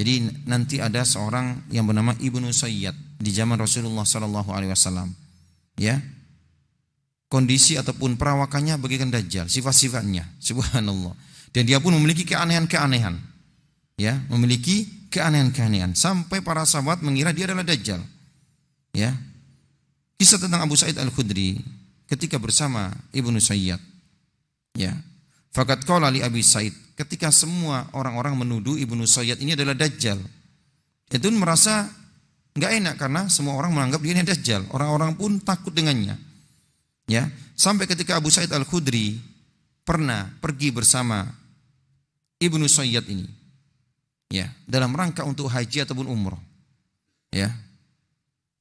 Jadi nanti ada seorang yang bernama Ibnu Sayyad di zaman Rasulullah SAW. Ya, kondisi ataupun perawakannya bagaikan Dajjal, sifat-sifatnya, subhanallah. Dan dia pun memiliki keanehan-keanehan. Ya, memiliki keanehan-keanehan sampai para sahabat mengira dia adalah Dajjal. Ya, kisah tentang Abu Sa'id Al-Khudri ketika bersama Ibnu Sayyad. Ya, faqad qala li Abi Sa'id, ketika semua orang-orang menuduh Ibnu Sayyad ini adalah Dajjal, itu merasa enggak enak karena semua orang menganggap dia ini Dajjal. Orang-orang pun takut dengannya. Ya, sampai ketika Abu Sa'id Al-Khudri pernah pergi bersama Ibnu Sayyad ini, ya, dalam rangka untuk haji ataupun umroh. Ya,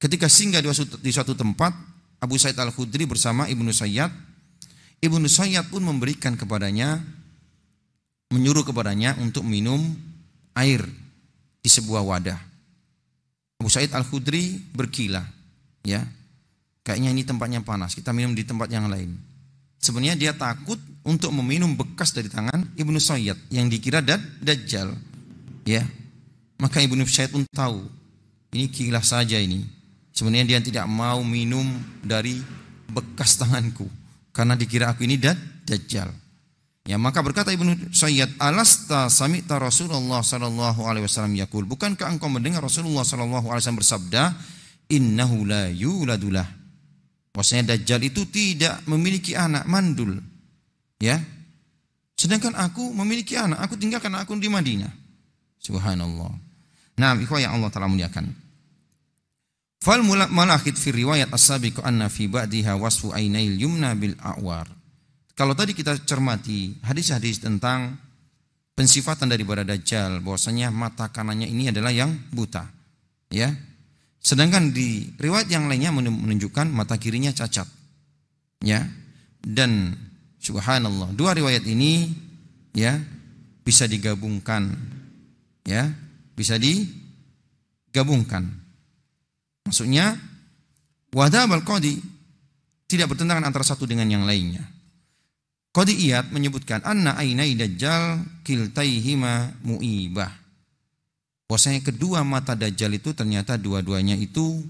ketika singgah di suatu tempat, Abu Sa'id Al-Khudri bersama Ibnu Sayyad, Ibnu Sayyad pun memberikan kepadanya, menyuruh kepadanya untuk minum air di sebuah wadah. Abu Sa'id Al-Khudri berkilah, ya, kayaknya ini tempatnya panas, kita minum di tempat yang lain. Sebenarnya dia takut untuk meminum bekas dari tangan Ibnu Sayyad yang dikira Dajjal. Ya, maka Ibnu Sayyad pun tahu ini kilah saja ini. Sebenarnya dia tidak mau minum dari bekas tanganku karena dikira aku ini Dajjal. Ya, maka berkata Ibnu Sayyad, "Alasta sami'ta Rasulullah sallallahu alaihi wasallam yaqul?" Bukankah engkau mendengar Rasulullah sallallahu alaihi wasallam bersabda, "Innahu la yuladulah." Bahwasanya Dajjal itu tidak memiliki anak, mandul. Ya. Sedangkan aku memiliki anak, aku tinggalkan aku di Madinah. Subhanallah. Nah, ikhwah yang Allah Ta'ala muliakan. Fal malahid fi riwayat as-sabiq anna fi ba'diha wasfu ainail yumna bil a'war. Kalau tadi kita cermati hadis-hadis tentang pensifatan daripada Dajjal, bahwasanya mata kanannya ini adalah yang buta. Ya. Sedangkan di riwayat yang lainnya menunjukkan mata kirinya cacat. Ya. Dan subhanallah, dua riwayat ini ya bisa digabungkan. Ya, bisa digabungkan. Maksudnya wadhabal qadi tidak bertentangan antara satu dengan yang lainnya. Qadi Iyad menyebutkan anna ainai Dajjal kiltaihima mu'ibah. Bahwasanya kedua mata Dajjal itu ternyata dua-duanya itu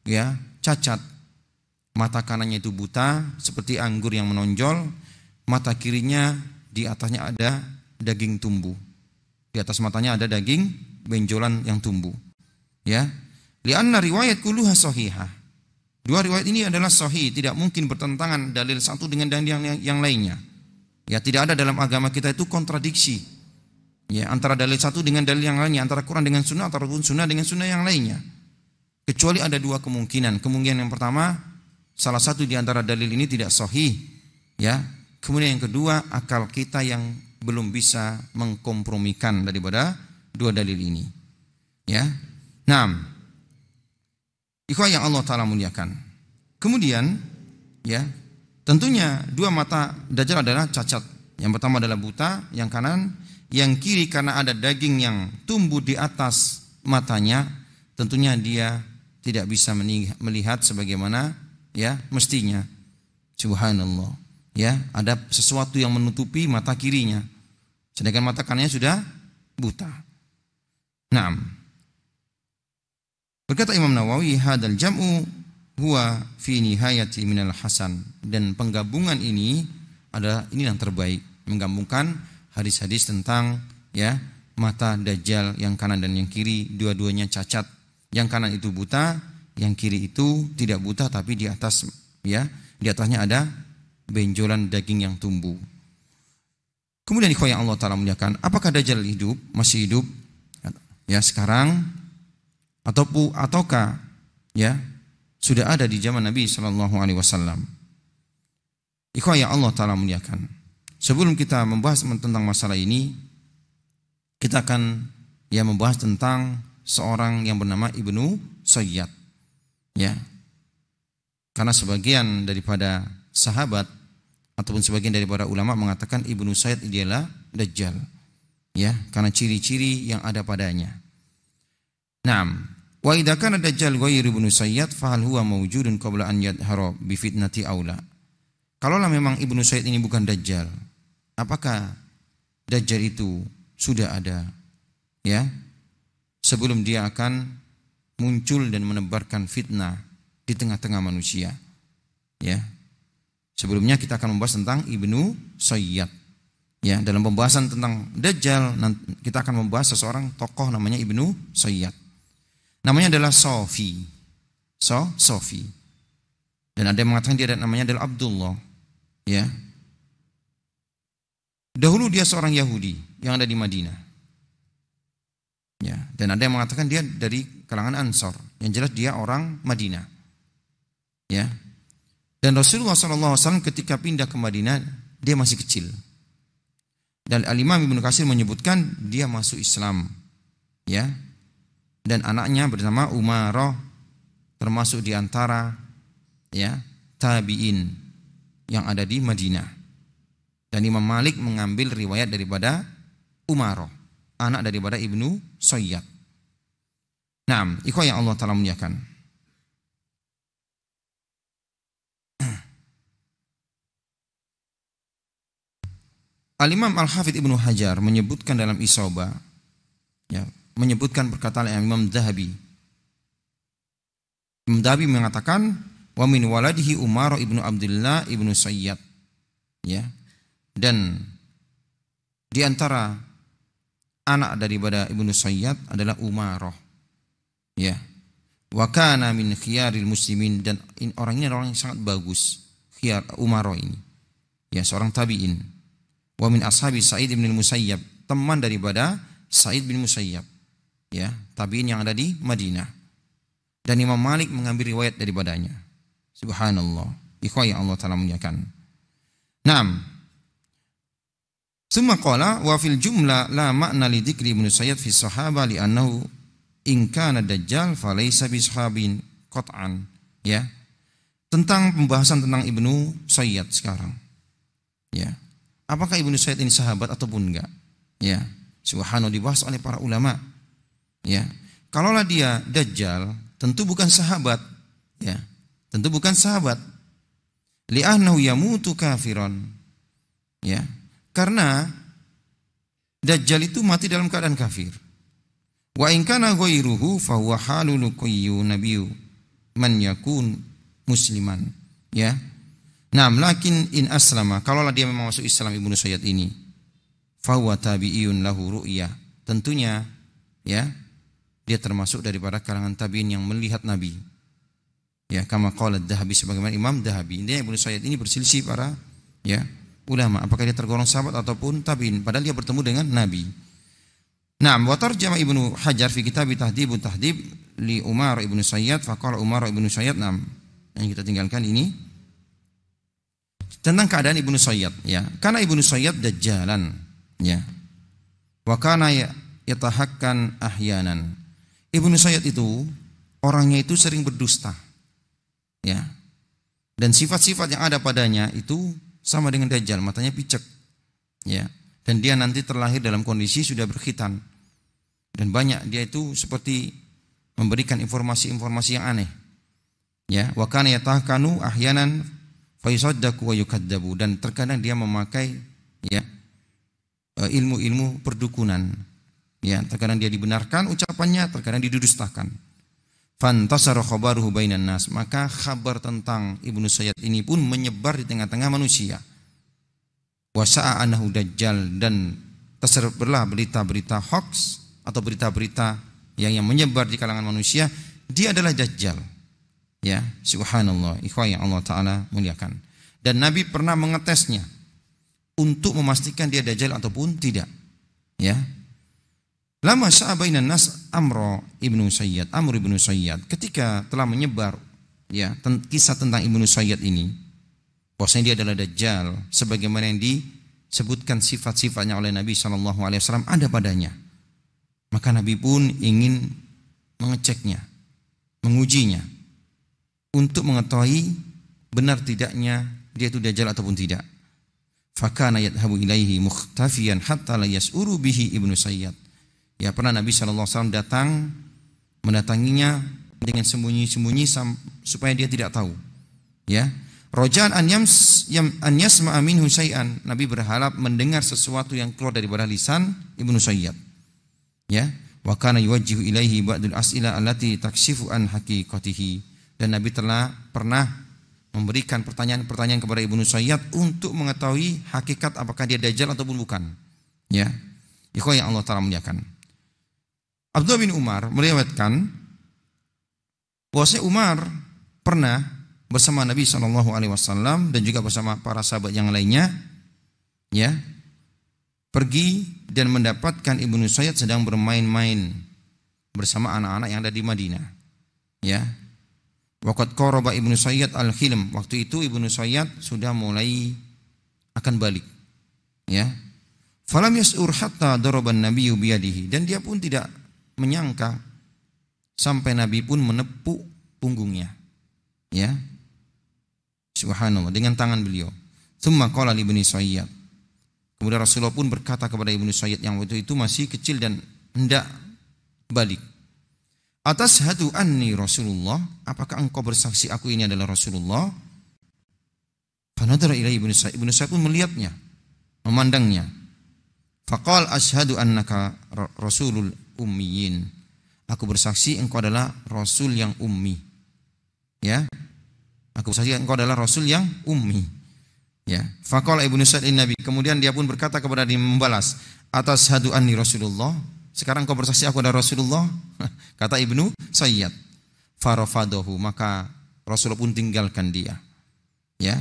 ya cacat. Mata kanannya itu buta seperti anggur yang menonjol, mata kirinya di atasnya ada daging tumbuh. Di atas matanya ada daging benjolan yang tumbuh. Ya. Lianna riwayat kulluha sahihah. Dua riwayat ini adalah sahih, tidak mungkin bertentangan dalil satu dengan dalil yang lainnya. Ya, tidak ada dalam agama kita itu kontradiksi. Ya, antara dalil satu dengan dalil yang lainnya, antara Quran dengan sunnah, atau sunnah dengan sunnah yang lainnya. Kecuali ada dua kemungkinan. Kemungkinan yang pertama, salah satu di antara dalil ini tidak sahih. Ya. Kemudian yang kedua, akal kita yang belum bisa mengkompromikan daripada dua dalil ini. Ya. Nah, ikhwah yang Allah Ta'ala muliakan. Kemudian, ya, tentunya dua mata Dajjal adalah cacat. Yang pertama adalah buta, yang kanan. Yang kiri karena ada daging yang tumbuh di atas matanya, tentunya dia tidak bisa melihat sebagaimana ya mestinya. Subhanallah. Ya, ada sesuatu yang menutupi mata kirinya. Sedangkan mata kanannya sudah buta. Naam. Berkata Imam Nawawi, hadal jam'u huwa fi nihayati minal hasan. Dan penggabungan ini adalah ini yang terbaik, menggabungkan hadis-hadis tentang ya mata Dajjal yang kanan dan yang kiri, dua-duanya cacat. Yang kanan itu buta, yang kiri itu tidak buta tapi di atas ya, di atasnya ada benjolan daging yang tumbuh. Kemudian ikhwah yang Allah Ta'ala muliakan, apakah Dajjal hidup, masih hidup ya sekarang ataukah ya sudah ada di zaman Nabi sallallahu alaihi wasallam? Ikhwah yang Allah Ta'ala muliakan, sebelum kita membahas tentang masalah ini, kita akan ya membahas tentang seorang yang bernama Ibnu Sayyad. Ya. Karena sebagian daripada sahabat ataupun sebagian daripada ulama mengatakan Ibnu Sayyad ialah Dajjal. Ya, karena ciri-ciri yang ada padanya. Naam. Wa idza kana Dajjal ghairu Ibnu Sayyad fa hal huwa mawjudun qabla an yadhhara bi fitnati aula. Kalaulah memang Ibnu Sayyad ini bukan Dajjal, apakah Dajjal itu sudah ada? Ya. sebelum dia akan muncul dan menebarkan fitnah di tengah-tengah manusia. Ya. Sebelumnya kita akan membahas tentang Ibnu Sayyad. Ya, dalam pembahasan tentang Dajjal kita akan membahas seseorang tokoh namanya Ibnu Sayyad. Namanya adalah Sofi. Sofi. Dan ada yang mengatakan dia namanya adalah Abdullah. Ya. Dahulu dia seorang Yahudi yang ada di Madinah. Ya, dan ada yang mengatakan dia dari kalangan Ansor. Yang jelas dia orang Madinah. Ya. Dan Rasulullah SAW ketika pindah ke Madinah dia masih kecil. Dan Al-Imam Ibnu Katsir menyebutkan dia masuk Islam. Ya. Dan anaknya bernama Umarah termasuk di antara ya tabi'in yang ada di Madinah. Dan Imam Malik mengambil riwayat daripada Umarah, anak daripada Ibnu Sayyad. Naam, ikhwah yang Allah Ta'ala muliakan. Al-Imam Al-Hafidh Ibnu Hajar menyebutkan dalam Isabah, ya, menyebutkan perkataan Imam Dhahabi. Imam Dhahabi mengatakan, wa min waladihi Umar ibnu Abdullah ibnu Sayyad. Ya. Dan di antara anak daripada Ibnu Sayyad adalah Umarah. Ya. Wa kana min khiyaril muslimin, dan orang ini orang yang sangat bagus. Khiyar Umarah ini. Ya, seorang tabi'in. Wa min ashabi Sa'id bin Musayyab, teman daripada Sa'id bin Musayyab. Ya, tabi'in yang ada di Madinah. Dan Imam Malik mengambil riwayat daripadanya. Subhanallah. Ikhwah yang Allah Ta'ala muliakan. Naam. Summa qala wa fil jumlah la ma'na li dzikri Ibnu Sayyad fi sahaba li annahu in kana dajjal fa laysa bi sahabin qat'an. Ya. Tentang pembahasan tentang Ibnu Sayyad sekarang. Ya. Apakah Ibnu Sayyad ini sahabat ataupun enggak? Ya. Subhanallah, dibahas oleh para ulama. Ya. Kalaulah dia dajjal, tentu bukan sahabat. Ya. Tentu bukan sahabat. Li'annahu yamutu kafiran. Ya. Karena dajjal itu mati dalam keadaan kafir. Wa in kana ghairuhu fa huwa halul qayyu nabiyyu man yakun musliman. Ya. Naam, lakin in aslama, kalaulah dia memang masuk Islam Ibnu Sayyad ini, fa huwa tabi'iyun lahu ru'yah. Tentunya ya, dia termasuk daripada kalangan tabi'in yang melihat Nabi. Ya, kama qala Dhahabi, sebagaimana Imam Dhahabi. Dia Ibnu Sayyad ini berselisih para ya ulama, apakah dia tergolong sahabat ataupun tabi'in, padahal dia bertemu dengan Nabi. Naam, wa tarjama Ibnu Hajar fi kitab Tahdhibut Tahdhib li Umar Ibnu Sayyad, faqala Umar Ibnu Sayyad. Naam, yang kita tinggalkan ini tentang keadaan Ibnu Sayyad, ya. Karena Ibnu Sayyad dajjalan, ya. Wa kana yatahakkan ahyanan. Ibnu Sayyad itu orangnya itu sering berdusta. Ya. Dan sifat-sifat yang ada padanya itu sama dengan dajjal, matanya picek. Ya. Dan dia nanti terlahir dalam kondisi sudah berkhitan. Dan banyak dia itu seperti memberikan informasi-informasi yang aneh. Ya, wa kana yatahakkanu ahyanan fa yusaddaqu wa yukaddabu, dan terkadang dia memakai ya ilmu-ilmu perdukunan. Ya, terkadang dia dibenarkan ucapannya, terkadang didustakan. Fantasara khabaruhu bainan nas, maka kabar tentang Ibnu Sayyad ini pun menyebar di tengah-tengah manusia. Wa sa'a annahu dajjal, dan tersebarlah berita-berita hoax atau berita-berita yang menyebar di kalangan manusia, dia adalah dajjal. Ya, subhanallah, ikhwah yang Allah Ta'ala muliakan. Dan Nabi pernah mengetesnya untuk memastikan dia dajjal ataupun tidak. Ya. Lama sa'abainan nas Amr ibnu Sayyad, ketika telah menyebar ya kisah tentang Ibnu Sayyad ini, bahwasanya dia adalah dajjal sebagaimana yang disebutkan sifat-sifatnya oleh Nabi SAW ada padanya. Maka Nabi pun ingin mengeceknya, mengujinya, untuk mengetahui benar tidaknya dia itu dajjal ataupun tidak. Fakana yadhabu ilaihi mukhtafiyan hatta la yas'uru bihi Ibnu Sayyad. Ya, pernah Nabi SAW datang mendatanginya dengan sembunyi-sembunyi supaya dia tidak tahu. Ya, rojaan an yasma'a minhu syai'an. Nabi berharap mendengar sesuatu yang keluar daripada lisan Ibnu Sayyad. Ya, Wa kana yuwajjihu ilaihi ba'dul as'ila allati takshifu an haqiqatihi. Dan Nabi telah pernah memberikan pertanyaan-pertanyaan kepada Ibnu Sayyad untuk mengetahui hakikat apakah dia dajjal ataupun bukan. Ya. Ikhwan yang Allah Ta'ala muliakan. Abdullah bin Umar meriwayatkan bahwasanya Umar pernah bersama Nabi SAW dan juga bersama para sahabat yang lainnya, ya, pergi dan mendapatkan Ibnu Sayyad sedang bermain-main bersama anak-anak yang ada di Madinah. Ya. Waqad qaraba Ibnu Sayyad al-khilm. Waktu itu Ibnu Sayyad sudah mulai akan balik. Ya. Falam yas'ur hatta daraban nabiyyu biyadihi. Dan dia pun tidak menyangka sampai Nabi pun menepuk punggungnya. Ya. Subhanallah, dengan tangan beliau. Tsumma qala li Ibnu Sayyad. Kemudian Rasulullah pun berkata kepada Ibnu Sayyad yang waktu itu masih kecil dan hendak balik. Atashhadu anni Rasulullah, apakah engkau bersaksi aku ini adalah Rasulullah? Fanadara ilaihi Ibnu Sayyad. Ibnu Sayyad pun melihatnya, memandangnya. Faqal ashhadu annaka rasulul ummiyin. Aku bersaksi engkau adalah rasul yang ummi. Ya. Aku bersaksi engkau adalah rasul yang ummi. Ya. Faqala Ibnu Sayyad Nabi. Kemudian dia pun berkata kepada dia membalas, atashhadu anni Rasulullah. Sekarang kau bersaksi aku adalah Rasulullah. Kata Ibnu Sayyad. Farafadahu, maka Rasulullah pun tinggalkan dia. Ya.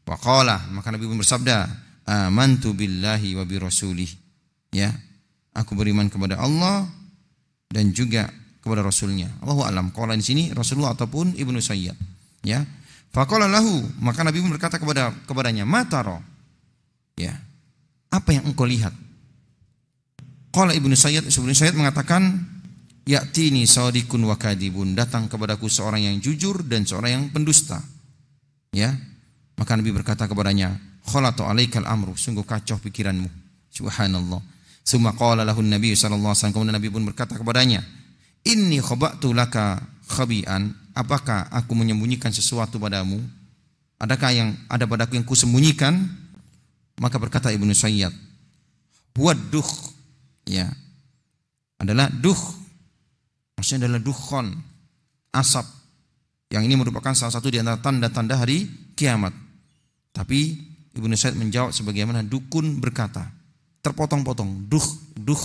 Wa qala, maka Nabi pun bersabda, amantu billahi wa bi rasulih. Ya. Aku beriman kepada Allah dan juga kepada Rasulnya. Allahu a'lam. Qala di sini Rasulullah ataupun Ibnu Sayyad. Ya. Faqala lahu, maka Nabi pun berkata kepadanya, ma tara? Ya. Apa yang engkau lihat? Qala Ibnu Sayyad mengatakan, ya'tini shadiqun wa kadibun, datang kepadaku seorang yang jujur dan seorang yang pendusta. Ya. Maka Nabi berkata kepadanya, khalatu alaikal amru, sungguh kacau pikiranmu. Subhanallah. Summa qala lahu Nabi sallallahu alaihi wasallam, kemudian Nabi pun berkata kepadanya, inni khaba'tu laka khabi'an, apakah aku menyembunyikan sesuatu padamu? Adakah yang ada padaku yang kusembunyikan? Maka berkata Ibnu Sayyad, waduh, ya, adalah duh, maksudnya adalah dukhon, asap. Yang ini merupakan salah satu di antara tanda-tanda hari kiamat. Tapi Ibnu Sayyad menjawab sebagaimana dukun berkata, terpotong-potong, duh,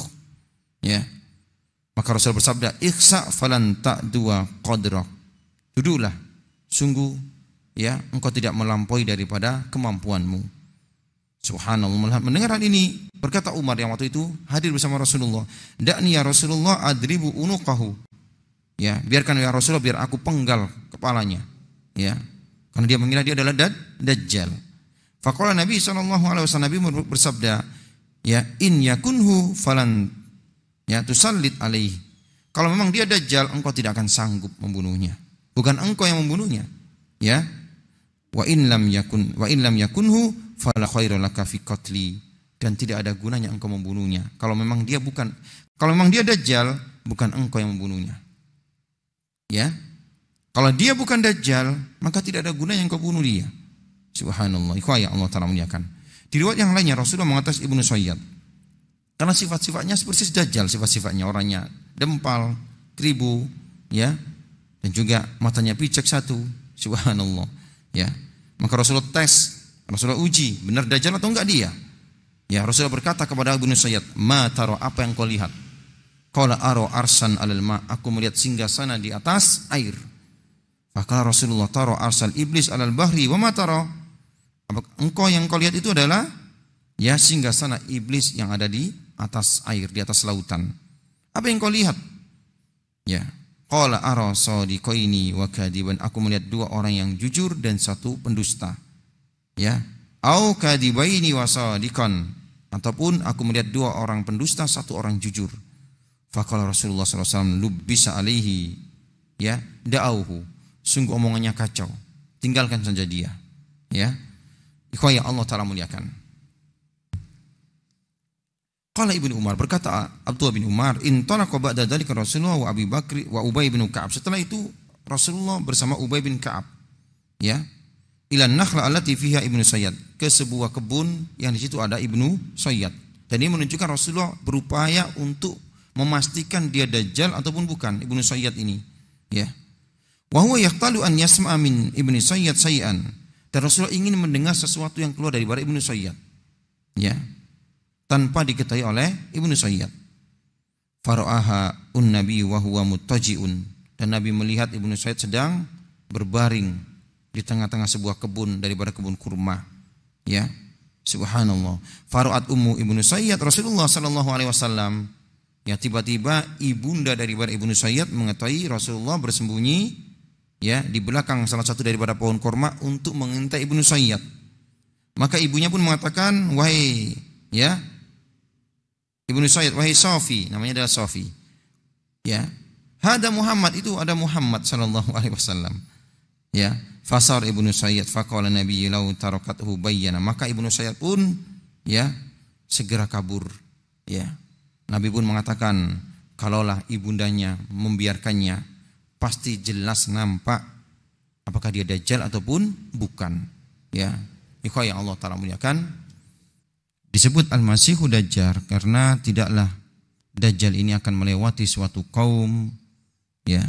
ya. Maka Rasul bersabda, ikhsa falan ta'dua qadrak. Duduklah, sungguh, ya, engkau tidak melampaui daripada kemampuanmu. Subhanallah. Mendengar hal ini, berkata Umar yang waktu itu hadir bersama Rasulullah, da'ni ya Rasulullah adribu unuqahu. Ya, biarkan ya Rasulullah, biar aku penggal kepalanya. Ya, karena dia mengira dia adalah dajjal. Faqala Nabi SAW, Nabi bersabda, ya, in yakunhu falan, ya, tusallit alaihi. Kalau memang dia dajjal, engkau tidak akan sanggup membunuhnya. Bukan engkau yang membunuhnya. Ya. Wa in lam yakunhu fala khairu laka fi qatli, dan tidak ada gunanya engkau membunuhnya. Kalau memang dia dajjal, bukan engkau yang membunuhnya. Ya. Kalau dia bukan dajjal, maka tidak ada gunanya engkau bunuh dia. Subhanallah. Ikhwan Allah Ta'ala muliakan. Di riwayat yang lainnya Rasulullah mengatas Ibnu Sayyad, karena sifat-sifatnya seperti dajjal, sifat-sifatnya orangnya dempal, keribu, ya, dan juga matanya picek satu. Subhanallah. Ya. Maka Rasulullah tes, Rasulullah uji, benar dajjal atau enggak dia. Ya, Rasulullah berkata kepada Ibnu Sayyad, ma taro, apa yang kau lihat? Qala aro arsan alal ma, aku melihat singgasana di atas air. Maka Rasulullah, taro arsal iblis alal bahri, wa ma taro? Engkau yang kau lihat itu adalah, ya, singgasana iblis yang ada di atas air, di atas lautan. Apa yang kau lihat? Ya. Qala ara sadiqaini wa kadiban, aku melihat dua orang yang jujur dan satu pendusta. Ya. Au kadibaini wa sadiqan, ataupun aku melihat dua orang pendusta, satu orang jujur. Faqala Rasulullah SAW, lubbisa alaihi, ya, da'auhu, sungguh omongannya kacau, tinggalkan saja dia. Ya. Ikhwan yang Allah Ta'ala muliakan. Qala Ibnu Umar, berkata Abdullah bin Umar, intalaqa ba'da dzalika Rasulullah wa Abi Bakr wa Ubay bin Ka'ab. Setelah itu Rasulullah bersama Ubay bin Ka'ab, ya, ila nakhla allati fiha Ibnu Sayyad, ke sebuah kebun yang di situ ada Ibnu Sayyad. Dan ini menunjukkan Rasulullah berupaya untuk memastikan dia dajjal ataupun bukan Ibnu Sayyad ini, ya. Wa huwa yaqtalu an yasma'a min Ibnu Sayyad syai'an. Dan Rasulullah ingin mendengar sesuatu yang keluar dari Ibnu Sayyad, ya, tanpa diketahui oleh Ibnu Sayyad. Fara'aha un-nabi wa huwa muttaji'un. Dan Nabi melihat Ibnu Sayyad sedang berbaring di tengah-tengah sebuah kebun daripada kebun kurma, ya. Subhanallah. Fara'at ummu Ibnu Sayyad Rasulullah sallallahu alaihi wasallam. Ya, tiba-tiba ibunda daripada Ibnu Sayyad mengetahui Rasulullah bersembunyi, ya, di belakang salah satu daripada pohon kurma untuk mengintai Ibnu Sayyad. Maka ibunya pun mengatakan, wahai, ya, Ibnu Sayyad, wahai Safi, namanya adalah Safi, ya, hada Muhammad, itu ada Muhammad sallallahu alaihi wasallam, ya. Fasar Ibnu Sayyad faqala Nabi law tarakathu bayyana. Maka Ibnu Sayyad pun, ya, segera kabur, ya. Nabi pun mengatakan, kalaulah ibundanya membiarkannya, pasti jelas nampak apakah dia dajjal ataupun bukan, ya. Ikhwah yang Allah Ta'ala muliakan, disebut Al-Masihu Dajjal karena tidaklah dajjal ini akan melewati suatu kaum, ya,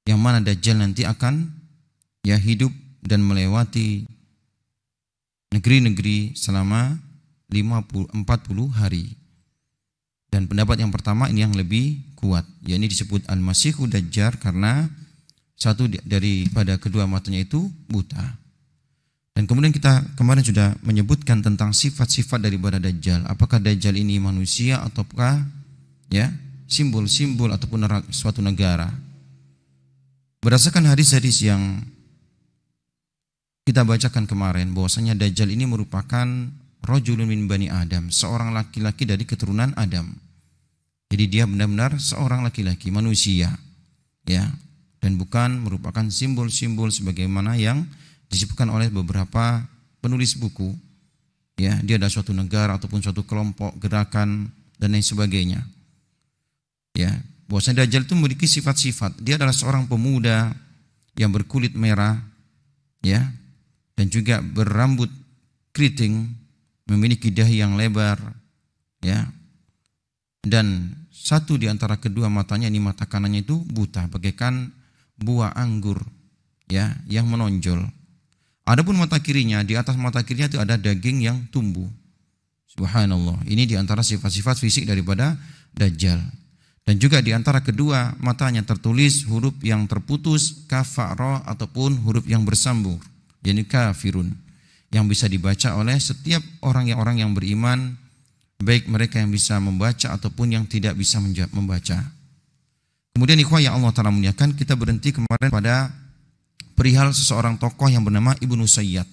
yang mana dajjal nanti akan, ya, hidup dan melewati negeri-negeri selama 40 hari. Dan pendapat yang pertama ini yang lebih kuat, yakni disebut Al-Masihu Dajjal karena satu daripada kedua matanya itu buta. Dan kemudian kita kemarin sudah menyebutkan tentang sifat-sifat daripada Dajjal. Apakah Dajjal ini manusia ataukah, ya, simbol-simbol ataupun suatu negara. Berdasarkan hadis-hadis yang kita bacakan kemarin, bahwasanya Dajjal ini merupakan rajulun min bani Adam, seorang laki-laki dari keturunan Adam. Jadi dia benar-benar seorang laki-laki, manusia, ya, dan bukan merupakan simbol-simbol sebagaimana yang disebutkan oleh beberapa penulis buku, ya. Dia adalah suatu negara ataupun suatu kelompok, gerakan dan lain sebagainya, ya. Bahwasanya Dajjal itu memiliki sifat-sifat. Dia adalah seorang pemuda yang berkulit merah, ya, dan juga berambut keriting, memiliki dahi yang lebar, ya, dan satu di antara kedua matanya, ini mata kanannya itu buta bagaikan buah anggur, ya, yang menonjol. Adapun mata kirinya, di atas mata kirinya itu ada daging yang tumbuh. Subhanallah. Ini di antara sifat-sifat fisik daripada Dajjal. Dan juga di antara kedua matanya tertulis huruf yang terputus, kafara, ataupun huruf yang bersambung, yakni kafirun, yang bisa dibaca oleh setiap orang yang beriman, baik mereka yang bisa membaca ataupun yang tidak bisa membaca. Kemudian ikhwah yang Allah Ta'ala muliakan, kita berhenti kemarin pada perihal seseorang tokoh yang bernama Ibnu Sayyad.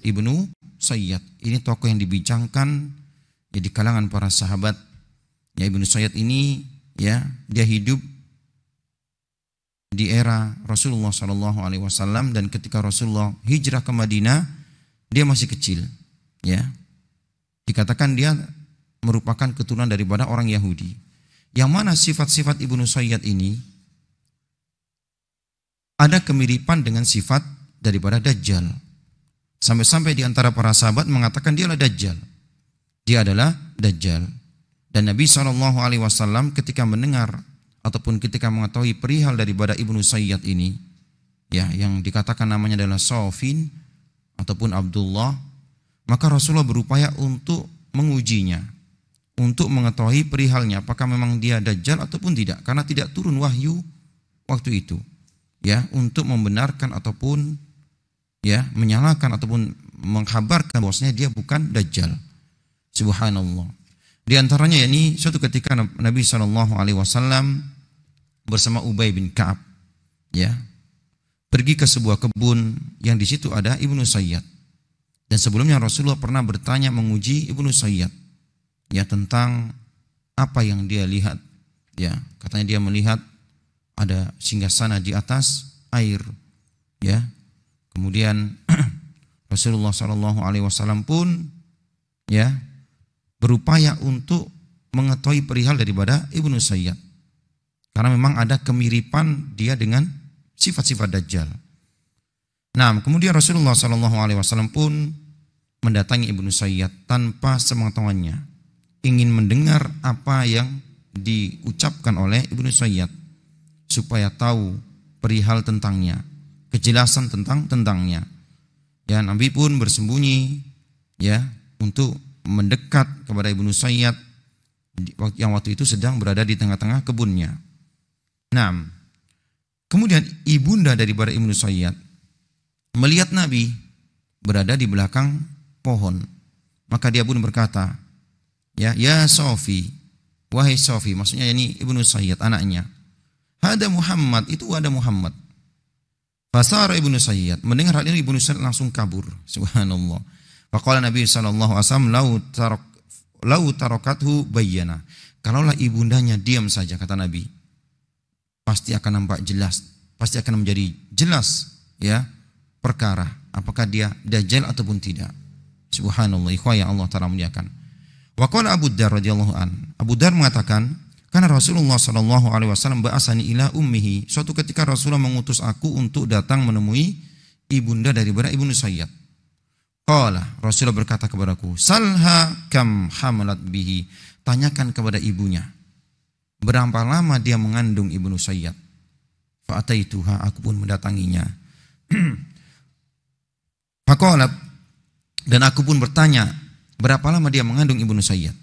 Ibnu Sayyad ini tokoh yang dibincangkan, ya, di kalangan para sahabat. Ya, Ibnu Sayyad ini, ya, dia hidup di era Rasulullah SAW, dan ketika Rasulullah hijrah ke Madinah, dia masih kecil, ya. Dikatakan dia merupakan keturunan daripada orang Yahudi. Yang mana sifat-sifat Ibnu Sayyad ini ada kemiripan dengan sifat daripada Dajjal. Sampai-sampai di antara para sahabat mengatakan dia adalah Dajjal. Dia adalah Dajjal. Dan Nabi SAW ketika mendengar ataupun ketika mengetahui perihal daripada Ibnu Sayyad ini, ya, yang dikatakan namanya adalah Safin ataupun Abdullah, maka Rasulullah berupaya untuk mengujinya, untuk mengetahui perihalnya apakah memang dia Dajjal ataupun tidak, karena tidak turun wahyu waktu itu, ya, untuk membenarkan ataupun, ya, menyalahkan ataupun mengkhabarkan bahwasanya dia bukan Dajjal. Subhanallah. Di antaranya, yakni suatu ketika Nabi SAW bersama Ubay bin Ka'ab, ya, pergi ke sebuah kebun yang di situ ada Ibnu Sayyad. Dan sebelumnya Rasulullah pernah bertanya, menguji Ibnu Sayyad, ya, tentang apa yang dia lihat, ya. Katanya dia melihat ada singgasana di atas air, ya. Kemudian Rasulullah SAW pun, ya, berupaya untuk mengetahui perihal daripada Ibnu Sayyad, karena memang ada kemiripan dia dengan sifat-sifat Dajjal. Nah, kemudian Rasulullah SAW pun mendatangi Ibnu Sayyad tanpa sepengetahuannya. ingin mendengar apa yang diucapkan oleh Ibnu Sayyad supaya tahu perihal tentangnya, kejelasan tentangnya. Ya, Nabi pun bersembunyi ya untuk mendekat kepada Ibnu Sayyad yang waktu itu sedang berada di tengah-tengah kebunnya. Nah, kemudian ibunda daripada Ibnu Sayyad melihat Nabi berada di belakang pohon. Maka dia pun berkata, ya Sofi, wahai Sofi, maksudnya ini Ibnu Sayyad anaknya. Hada Muhammad, itu ada Muhammad. Fasara Ibnu Sayyad, mendengar hal ini Ibnu Sayyad langsung kabur. Subhanallah. Faqala Nabi sallallahu alaihi wasallam, lau tarakathu bayyana. Kalaulah ibundanya diam saja, kata Nabi, pasti akan nampak jelas, pasti akan menjadi jelas ya perkara apakah dia dajjal ataupun tidak. Subhanallah, ikhwah yang Allah Ta'ala muliakan. Wa qala Abu Dar radhiyallahu an. Abu Dar mengatakan, karena Rasulullah sallallahu alaihi wasallam ba'asani ila ummihi. Suatu ketika Rasulullah mengutus aku untuk datang menemui ibunda daripada Ibnu Sayyad. Qala, Rasulullah berkata kepadaku, salha kam hamalat bihi. Tanyakan kepada ibunya, berapa lama dia mengandung Ibnu Sayyad. Fa ataituha, aku pun mendatanginya. Faqalat, dan aku pun bertanya, berapa lama dia mengandung Ibnu Sayyad.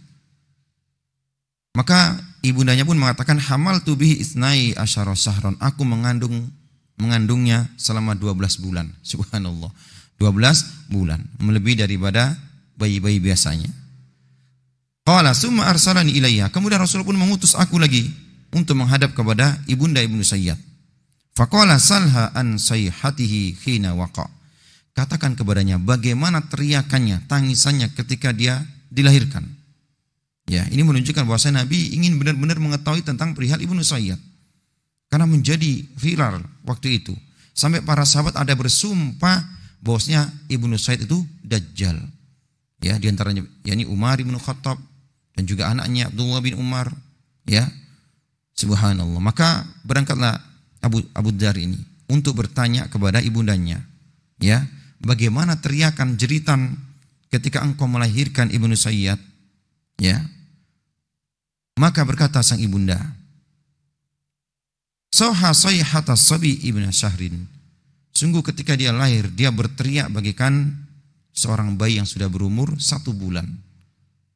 Maka ibundanya pun mengatakan, hamal tu bihi isnai asyara syahron. Aku mengandungnya selama 12 bulan. Subhanallah. 12 bulan, melebihi daripada bayi-bayi biasanya. Qala summa arsalani ilayya. Kemudian Rasul pun mengutus aku lagi untuk menghadap kepada ibunda Ibnu Sayyad. Faqala salha an sayhatihi khina waqa. Katakan kepadanya bagaimana teriakannya, tangisannya ketika dia dilahirkan. Ya, ini menunjukkan bahwa Nabi ingin benar-benar mengetahui tentang perihal Ibnu Sayyad. Karena menjadi viral waktu itu. Sampai para sahabat ada bersumpah bahwasanya Ibnu Sayyad itu dajjal. Ya, di antaranya yakni Umar bin Khattab dan juga anaknya Abdullah bin Umar, ya. Subhanallah. Maka berangkatlah Abu Dar ini untuk bertanya kepada ibundanya, ya, bagaimana teriakan jeritan ketika engkau melahirkan Ibnu Sayyad, ya. Maka berkata sang ibunda, Soha sayhata sabi ibn Syahrin. Sungguh ketika dia lahir, dia berteriak bagaikan seorang bayi yang sudah berumur 1 bulan.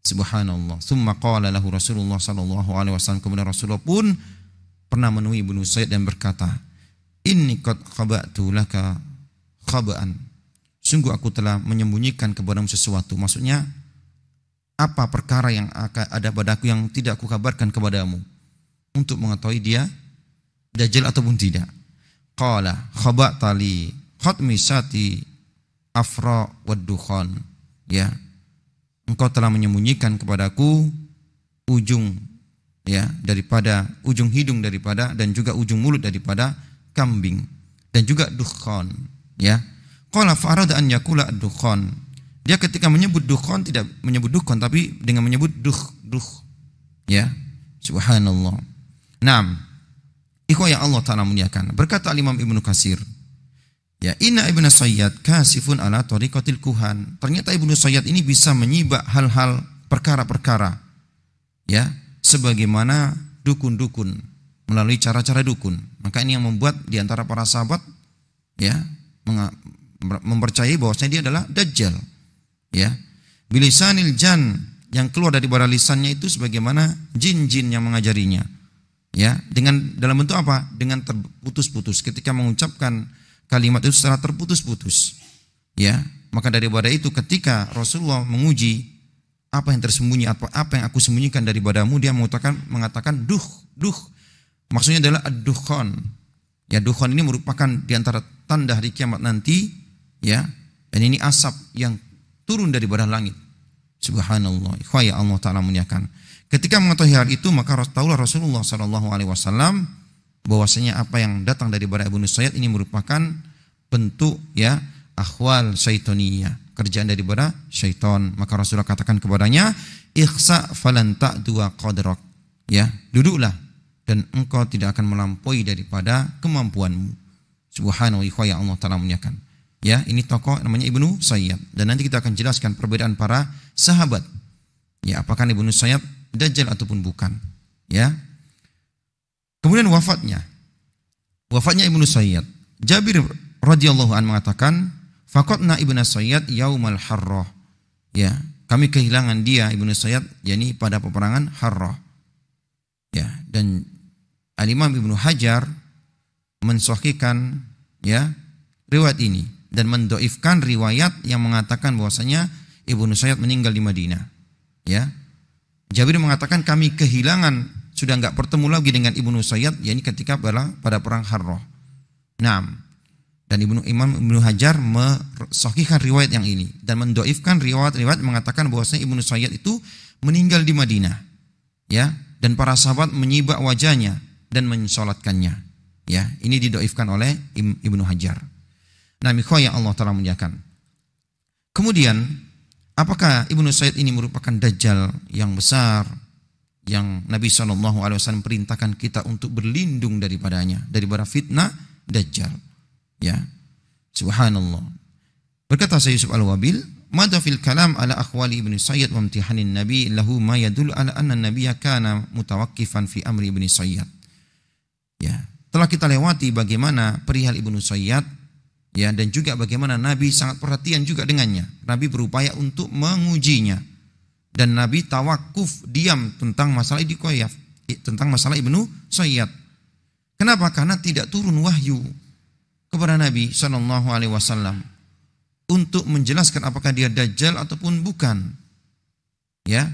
Subhanallah. Tsumma qala lahu Rasulullah sallallahu alaihi wasallam. Kemudian Rasulullah pun pernah menemui Ibnu Sayyad dan berkata, Inni qad khaba'tu laka khaba'an. Sungguh aku telah menyembunyikan kepadamu sesuatu. Maksudnya, apa perkara yang ada padaku yang tidak aku kabarkan kepadamu untuk mengetahui dia dajjal ataupun tidak. Qala khaba'ta li khatmi sati afra wad dukhan. Ya, engkau telah menyembunyikan kepadaku ujung, ya, daripada ujung hidung daripada dan juga ujung mulut daripada kambing dan juga dukhan, ya. Qala fa arada an yakula ad-dukhan. Dia ketika menyebut dukhan tidak menyebut dukhan tapi dengan menyebut duh. Ya. Subhanallah. Naam. Ikhwah yang Allah Ta'ala muliakan. Berkata Imam Ibnu Katsir, ya, inna Ibnu Sayyad kasifun ala tariqatil kuhan. Ternyata Ibnu Sayyad ini bisa menyibak hal-hal perkara-perkara, ya, sebagaimana dukun-dukun melalui cara-cara dukun. Maka ini yang membuat di antara para sahabat, ya, mempercayai bahwasanya dia adalah dajjal. Ya, bilisanil jan, yang keluar dari bara lisannya itu sebagaimana jin-jin yang mengajarinya. Ya, dengan dalam bentuk apa? Dengan terputus-putus. Ketika mengucapkan kalimat itu secara terputus-putus. Ya, maka daripada itu ketika Rasulullah menguji apa yang tersembunyi, apa yang aku sembunyikan daripadamu, dia mengatakan duh. Maksudnya adalah ad-dukhan. Ya, dukhan ini merupakan di antara tanda hari kiamat nanti, ya. Dan ini asap yang turun dari badan langit. Subhanallah. Ikhwah ya Allah Ta'ala muliakan. Ketika mengetahui hal itu, maka tahulah Rasulullah SAW bahwasanya apa yang datang dari Ibnu Sayyad ini merupakan bentuk, ya, akhwal syaitoniyah, kerjaan daripada syaitan. Maka Rasulullah katakan kepadanya, ikhsa falan ta'dua qadrak. Ya, duduklah dan engkau tidak akan melampaui daripada kemampuanmu. Subhanallah. Ikhwah ya Allah Ta'ala muliakan. Ya, ini tokoh namanya Ibnu Sayyad. Dan nanti kita akan jelaskan perbedaan para sahabat, Ya, apakah Ibnu Sayyad dajjal ataupun bukan? Ya. Kemudian wafatnya Ibnu Sayyad. Jabir radhiyallahu anhu mengatakan, faqadna Ibnu Sayyad yaumal Harrah. Ya, kami kehilangan dia Ibnu Sayyad yakni pada peperangan Harrah. Ya, dan Al-Imam Ibnu Hajar mensahihkan ya riwayat ini dan mendoifkan riwayat yang mengatakan bahwasanya Ibnu Sayyad meninggal di Madinah. Ya, Jabir mengatakan kami kehilangan, sudah enggak bertemu lagi dengan Ibnu Sayyad, yakni ketika pada perang Harrah. Naam. Dan Imam Ibnu Hajar mensahihkan riwayat yang ini dan mendoifkan riwayat mengatakan bahwasanya Ibnu Sayyad itu meninggal di Madinah. Ya, dan para sahabat menyibak wajahnya dan mensolatkannya. Ya, ini didoifkan oleh Ibnu Hajar. Nah, ikhwah yang Allah Ta'ala muliakan. Kemudian, apakah Ibnu Sayyad ini merupakan dajjal yang besar yang Nabi SAW perintahkan kita untuk berlindung daripadanya, daripada fitnah dajjal? Ya, subhanallah. Berkata Syekh Yusuf Al-Wabil, "Madha fil kalam ala akhwali Ibnu Sayyad wa imtihanin Nabi lahu ma yadullu ala anna an-nabiyya kana mutawaqqifan fi amri Ibnu Sayyad." Ya, telah kita lewati bagaimana perihal Ibnu Sayyad, ya, dan juga bagaimana Nabi sangat perhatian juga dengannya. Nabi berupaya untuk mengujinya. Dan Nabi tawakuf, diam tentang masalah tentang masalah Ibnu Sayyad. Kenapa? Karena tidak turun wahyu kepada Nabi SAW untuk menjelaskan apakah dia dajjal ataupun bukan. Ya.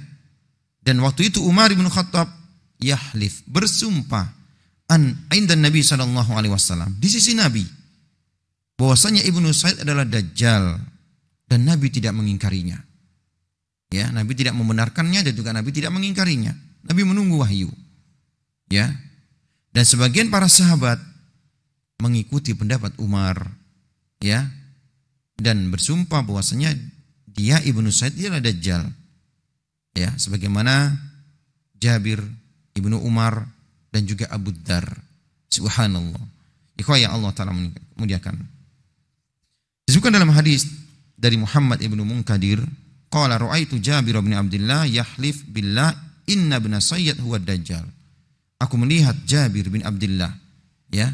Dan waktu itu Umar bin Khattab yahlif, bersumpah inda Nabi SAW, di sisi Nabi, bahwasanya Ibnu Sayyad adalah dajjal dan Nabi tidak mengingkarinya. Ya, Nabi tidak membenarkannya dan juga Nabi tidak mengingkarinya. Nabi menunggu wahyu. Ya. Dan sebagian para sahabat mengikuti pendapat Umar, ya, dan bersumpah bahwasanya dia Ibnu Sayyad dia adalah dajjal. Ya, sebagaimana Jabir, Ibnu Umar dan juga Abu Dzar. Subhanallah. Ikhwah yang Allah Ta'ala muliakan. Disebutkan dalam hadis dari Muhammad ibnu Munkadir, qala ra'aitu Jabir bin Abdullah yahlif billah inna ibna Sayyad huwa dajjal. Aku melihat Jabir bin Abdullah, ya,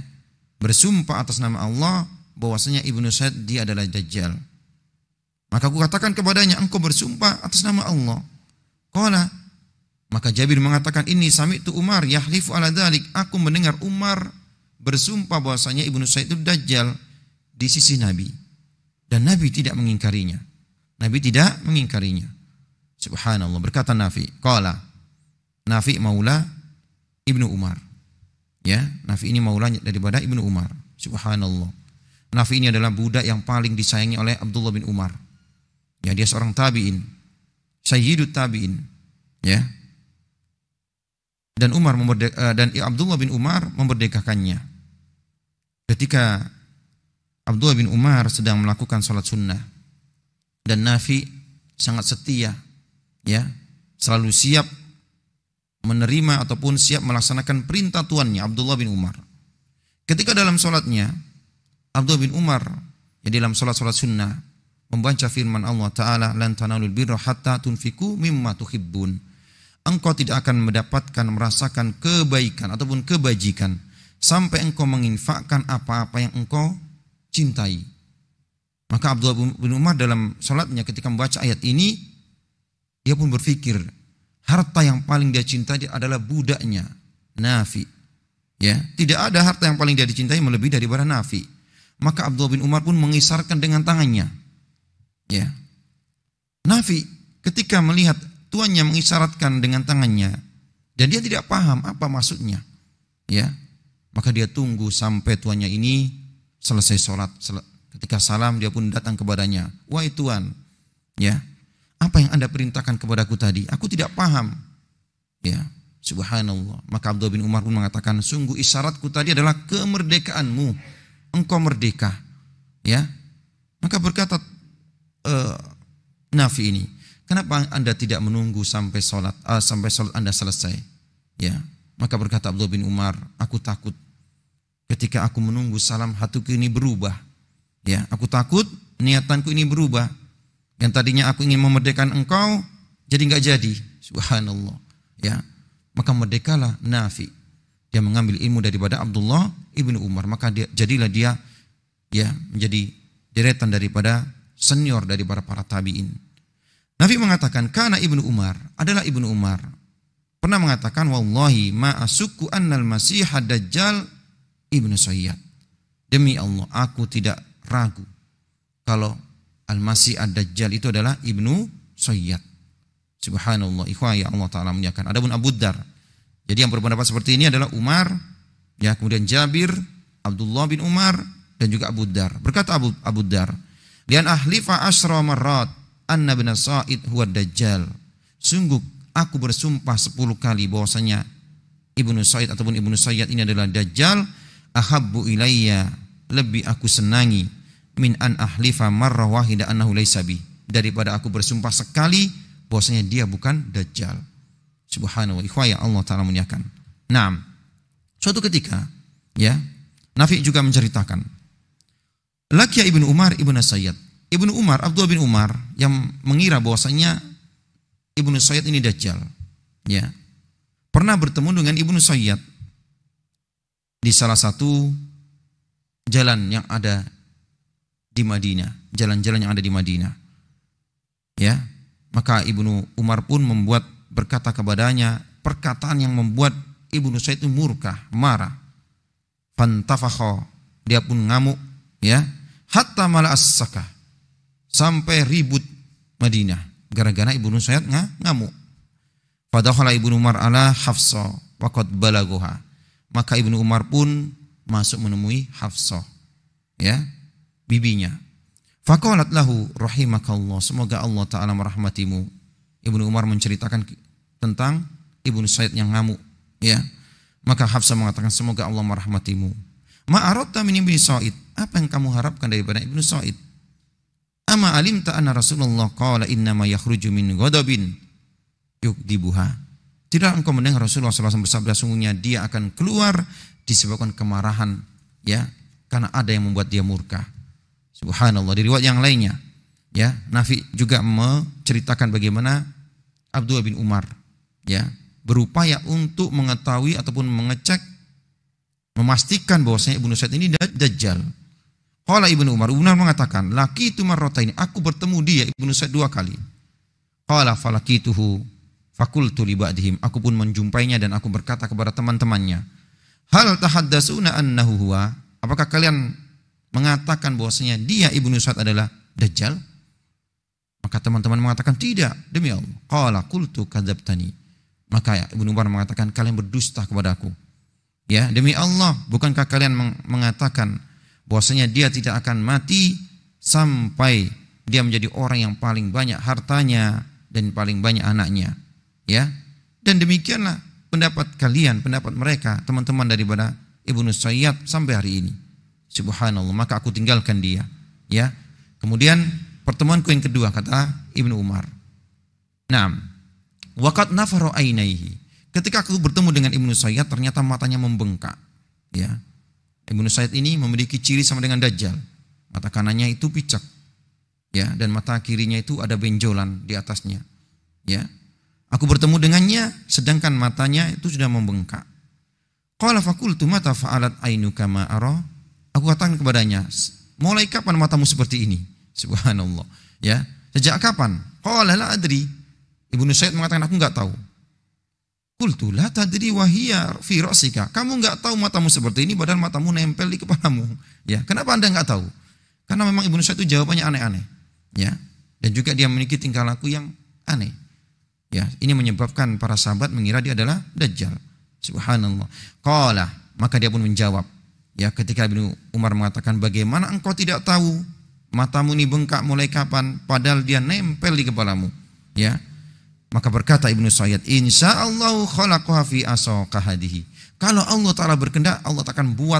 bersumpah atas nama Allah bahwasanya Ibnu Sayyad dia adalah dajjal. Maka aku katakan kepadanya, engkau bersumpah atas nama Allah. Qala, maka Jabir mengatakan, ini sami'tu Umar yahlifu ala dzalik. Aku mendengar Umar bersumpah bahwasanya Ibnu Sayyad itu dajjal di sisi Nabi. Dan Nabi tidak mengingkarinya. Nabi tidak mengingkarinya. Subhanallah. Berkata Nafi, qala, Nafi maula Ibnu Umar. Ya, Nafi ini maulanya daripada Ibnu Umar. Subhanallah. Nafi ini adalah budak yang paling disayangi oleh Abdullah bin Umar. Ya, dia seorang tabi'in, sayyidut tabi'in. Ya. Dan Abdullah bin Umar memerdekakannya. Ketika Abdullah bin Umar sedang melakukan salat sunnah, dan Nafi sangat setia, ya, selalu siap menerima ataupun siap melaksanakan perintah tuannya Abdullah bin Umar. Ketika dalam salatnya Abdullah bin Umar, ya, dalam salat sunnah, membaca firman Allah Ta'ala, lan tanalul birra hatta tunfiku mimma tuhibbun. Engkau tidak akan merasakan kebaikan ataupun kebajikan sampai engkau menginfakkan apa-apa yang engkau cintai. Maka Abdullah bin Umar dalam salatnya ketika membaca ayat ini, dia pun berpikir, harta yang paling dia cintai adalah budaknya Nafi. Ya, tidak ada harta yang paling dia dicintai melebihi daripada Nafi. Maka Abdullah bin Umar pun mengisarkan dengan tangannya. Ya. Nafi ketika melihat tuannya mengisyaratkan dengan tangannya dan dia tidak paham apa maksudnya, ya, maka dia tunggu sampai tuannya ini selesai sholat. Ketika salam dia pun datang kepadanya, wahai tuan, ya, apa yang anda perintahkan kepadaku tadi? Aku tidak paham. Ya, subhanallah. Maka Abdullah bin Umar pun mengatakan, sungguh isyaratku tadi adalah kemerdekaanmu. Engkau merdeka. Ya. Maka berkata Nafi ini, kenapa anda tidak menunggu sampai sholat anda selesai? Ya. Maka berkata Abdullah bin Umar, aku takut ketika aku menunggu salam hatiku ini berubah. Ya, aku takut niatanku ini berubah. Yang tadinya aku ingin memerdekakan engkau, jadi enggak jadi. Subhanallah. Ya. Maka merdekalah Nafi. Dia mengambil ilmu daripada Abdullah ibnu Umar. Maka jadilah dia ya menjadi deretan daripada senior daripada para tabi'in. Nafi mengatakan, karena ibnu Umar adalah ibnu Umar pernah mengatakan, wallahi ma asukku annal masih dajjal ibnu Sayyad. Demi Allah, aku tidak ragu kalau al-masih ad-dajjal itu adalah ibnu Sayyad. Subhanallah, ikhwaya Allah Ta'ala muliakan. Adapun Abu Dar, jadi yang berpendapat seperti ini adalah Umar, ya, kemudian Jabir, Abdullah bin Umar, dan juga Abu Dar. Berkata Abu Dar, lian ahlifa asyra marrat anna bin Sa'id huwa dajjal. Sungguh aku bersumpah 10 kali bahwasanya Ibnu Sa'id ataupun Ibnu Sayyad ini adalah dajjal. Ahabbu ilayya, lebih aku senangi, min an ahlifa marrah wahida annahu laysa bi, daripada aku bersumpah sekali bahwasanya dia bukan dajjal. Subhanallah, ikhwaya Allah Ta'ala muliakan. Naam. Suatu ketika, ya, Nafi juga menceritakan, lakia Ibnu Umar Ibnu Sayyad. Ibnu Umar, Abdullah bin Umar yang mengira bahwasanya Ibnu Sayyad ini dajjal, ya, pernah bertemu dengan Ibnu Sayyad di salah satu jalan yang ada di Madinah, jalan-jalan yang ada di Madinah. Ya, maka Ibnu Umar pun berkata kepadanya perkataan yang membuat Ibnu Sayyid itu murka, marah. Fantafakha, dia pun ngamuk, ya, hatta mala'as saka, sampai ribut Madinah gara-gara Ibnu Sayyid ngamuk. Fadakhala Ibnu Umar ala Hafsah wa qad balaghaha. Maka Ibnu Umar pun masuk menemui Hafsah, ya, bibinya. Faqalat lahu rahimakallah, semoga Allah Ta'ala merahmatimu. Ibnu Umar menceritakan tentang Ibnu Sayyid yang ngamuk, ya. Maka Hafsah mengatakan, semoga Allah merahmatimu. Ma aradta min Ibnu Sayyid, apa yang kamu harapkan daripada Ibnu Sayyid? Ama alimta anna Rasulullah qala innama yakhruju min ghadabin yukdibuha. Tidak engkau mendengar Rasulullah SAW bersabda, sungguhnya dia akan keluar disebabkan kemarahan, ya, karena ada yang membuat dia murka. Subhanallah. Di riwayat yang lainnya, ya, Nafi juga menceritakan bagaimana Abdullah bin Umar, ya, berupaya untuk mengetahui ataupun mengecek, memastikan bahwasanya Ibnu Sayyid ini dajjal. Qala Ibnu Umar mengatakan, laqitu marrataini, aku bertemu dia Ibnu Sayyid 2 kali. Qala falaqituhu fakultu li ba'dihim, aku pun menjumpainya dan aku berkata kepada teman-temannya, hal tahaddasuna annahu huwa, apakah kalian mengatakan bahwasanya dia Ibnu Sayyid adalah dajjal? Maka teman-teman mengatakan tidak, demi Allah. Qala qultu kadzabtani, maka Ibnu Umar mengatakan kalian berdusta kepadaku. Ya, demi Allah, bukankah kalian mengatakan bahwasanya dia tidak akan mati sampai dia menjadi orang yang paling banyak hartanya dan paling banyak anaknya, ya. Dan demikianlah pendapat kalian, pendapat mereka, teman-teman daripada Ibnu Sayyad sampai hari ini. Subhanallah, maka aku tinggalkan dia, ya. Kemudian pertemuanku yang kedua, kata Ibnu Umar, naam, waqad nafara ainaihi, ketika aku bertemu dengan Ibnu Sayyad ternyata matanya membengkak, ya. Ibnu Sayyid ini memiliki ciri sama dengan dajjal. Mata kanannya itu picak, ya, dan mata kirinya itu ada benjolan di atasnya, ya. Aku bertemu dengannya sedangkan matanya itu sudah membengkak. Qala faqultu mata fa'alat ainuka ma ara, aku katakan kepadanya, mulai kapan matamu seperti ini? Subhanallah, ya, sejak kapan? Qala la adri, Ibnu Sayyid mengatakan aku enggak tahu. Qultu la tadri wa hiya fi ra'sika, kamu enggak tahu matamu seperti ini padahal matamu nempel di kepalamu, ya. Kenapa Anda enggak tahu? Karena memang Ibnu Sayyid itu jawabannya aneh-aneh, ya, dan juga dia memiliki tingkah laku yang aneh, ya. Ini menyebabkan para sahabat mengira dia adalah dajjal. Subhanallah. Qala, maka dia pun menjawab, ya, ketika Ibnu Umar mengatakan, bagaimana engkau tidak tahu matamu ini bengkak mulai kapan padahal dia nempel di kepalamu, ya. Maka berkata Ibnu Sayyid, insyaallah khalaqaha fi asaka hadihi, kalau Allah Ta'ala berkehendak, Allah akan buat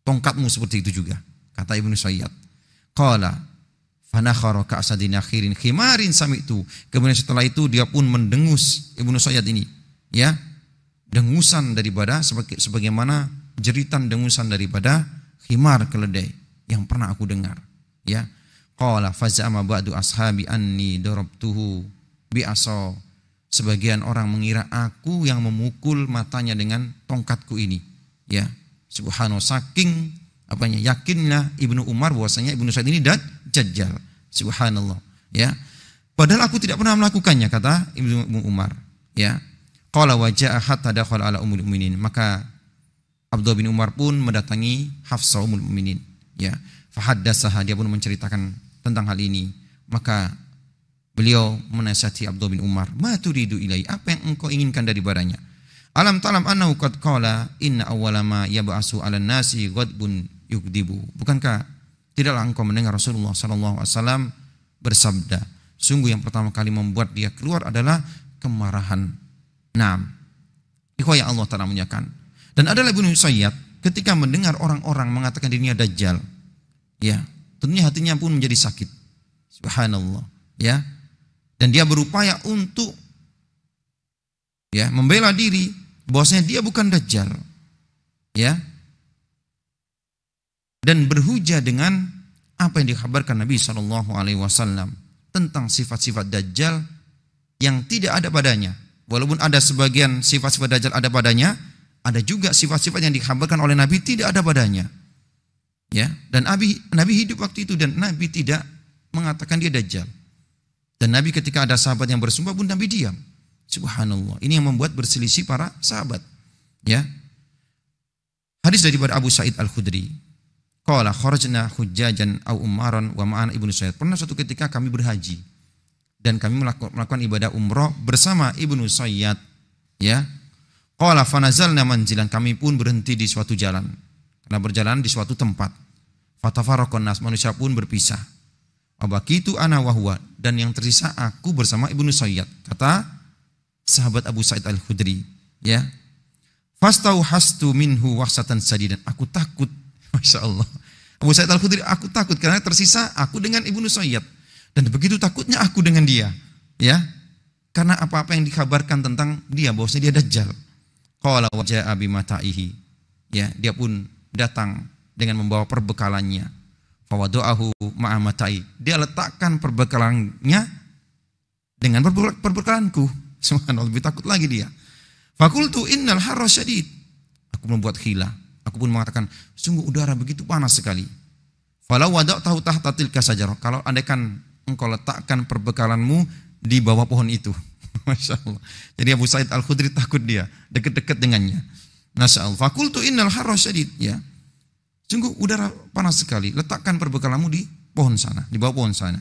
tongkatmu seperti itu juga, kata Ibnu Sayyid. Qala fanakhara ka'sadin akhirin khimarin sami'tu, kemudian setelah itu dia pun mendengus Ibnu Sayyid ini, ya, dengusan daripada sebagaimana jeritan dengusan daripada khimar keledai yang pernah aku dengar, ya. Qala faz'ama ba'du ashabi anni darabtuhu bi'asa. Sebagian orang mengira aku yang memukul matanya dengan tongkatku ini. Ya, subhanallah, saking yakinlah Ibnu Umar bahwasanya Ibnu Said ini dajjal. Subhanallah, ya. Padahal aku tidak pernah melakukannya, kata Ibnu Umar, ya. Qala wa ja'a hatta dakhala ala ummul mukminin. Maka Abdullah bin Umar pun mendatangi Hafsah ummul mukminin, ya. Fa haddatsaha, dia pun menceritakan tentang hal ini. Maka beliau menasihati Abdullah bin Umar, "Ma turidu ilai?" Apa yang engkau inginkan daripadanya? Alam ta'lam annahu qad qala inna awwala ma yab'asu 'alan nasi ghadbun yugdibu. Bukankah tidaklah engkau mendengar Rasulullah sallallahu alaihi wasallam bersabda, sungguh yang pertama kali membuat dia keluar adalah kemarahan. Naam. Ikhwah yang Allah Ta'ala muliakan. Dan adalah Ibnu Sayyad ketika mendengar orang-orang mengatakan dirinya dajjal, ya, tentunya hatinya pun menjadi sakit. Subhanallah, ya. Dan dia berupaya untuk, ya, membela diri bahwasanya dia bukan dajjal, ya, dan berhujah dengan apa yang dikabarkan Nabi SAW tentang sifat-sifat dajjal yang tidak ada padanya. Walaupun ada sebagian sifat-sifat dajjal ada padanya, ada juga sifat-sifat yang dikabarkan oleh Nabi tidak ada padanya, ya. Dan Nabi hidup waktu itu dan Nabi tidak mengatakan dia dajjal. Dan Nabi ketika ada sahabat yang bersumpah pun Nabi diam. Subhanallah. Ini yang membuat berselisih para sahabat, ya. Hadis daripada Abu Sa'id Al-Khudri. Qala kharajna hujjajan aw umaran wa ma'ana Ibnu Sayyad. Pernah suatu ketika kami berhaji dan kami melakukan ibadah umrah bersama Ibnu Sayyad, ya. Qala fanazalna manzilan, kami pun berhenti di suatu jalan. Karena berjalan di suatu tempat. Fatafarraqan nas, manusia pun berpisah. Abakitu ana wa huwa, dan yang tersisa aku bersama Ibnu Sayyad. Kata sahabat Abu Sa'id Al-Khudri, ya. Fastauhastu minhu wahsatan sadidan. Aku takut, Masya Allah. Abu Sa'id Al-Khudri, aku takut karena tersisa aku dengan Ibnu Sayyad. Dan begitu takutnya aku dengan dia, ya. Karena apa-apa yang dikabarkan tentang dia bahwasanya dia dajjal. Qala wa ja'a bimata'ihi. Ya, dia pun datang dengan membawa perbekalannya. Fawadu'ahu ma'a mata'i. Dia letakkan perbekalannya dengan perbekalanku. Subhanallah, lebih takut lagi dia. Fakultu innal harra syadid. Aku membuat khila. Aku pun mengatakan, sungguh udara begitu panas sekali. Falau wada'tahu tahta tilka sajarah. Kalau andaikan engkau letakkan perbekalanmu di bawah pohon itu. Masya Allah. Jadi Abu Sa'id Al-Khudri takut dia, dekat-dekat dengannya. Masya Allah. Fakultu innal harra syadid. Ya. Sungguh udara panas sekali. Letakkan perbekalanmu di pohon sana, di bawah pohon sana.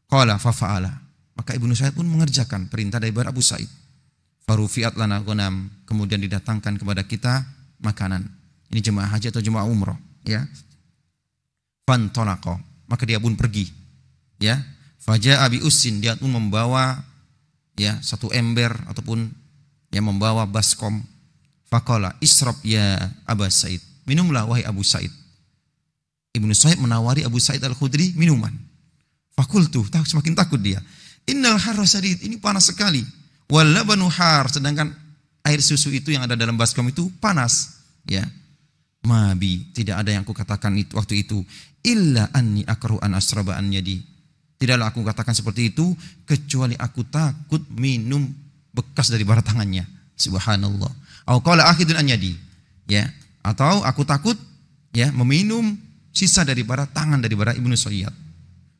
Qala fafa'ala. Maka Ibnu Sayyad pun mengerjakan perintah dari Abu Sa'id. Farufi'at lana ghanam. Kemudian didatangkan kepada kita makanan. Ini jemaah haji atau jemaah umrah, ya. Fantolaqa. Maka dia pun pergi, ya. Faja'a bi ussin, dia pun membawa, ya, satu ember ataupun yang membawa baskom. Faqala isrob ya Abu Sa'id. Minumlah wahai Abu Sa'id. Ibnu Sayyid menawari Abu Sa'id Al-Khudri minuman. Fakultu, semakin takut dia. Innal harra syadid, ini panas sekali. Wal labanu har, sedangkan air susu itu yang ada dalam baskom itu panas, ya. Mabi, tidak ada yang aku katakan itu waktu itu. Illa anni akrahu an asraba an yadi. Tidaklah aku katakan seperti itu kecuali aku takut minum bekas dari bara tangannya. Subhanallah. Au qala akhidun an yadi. Ya, atau aku takut, ya, meminum sisa dari bara tangan dari bara Ibnu Sayyad.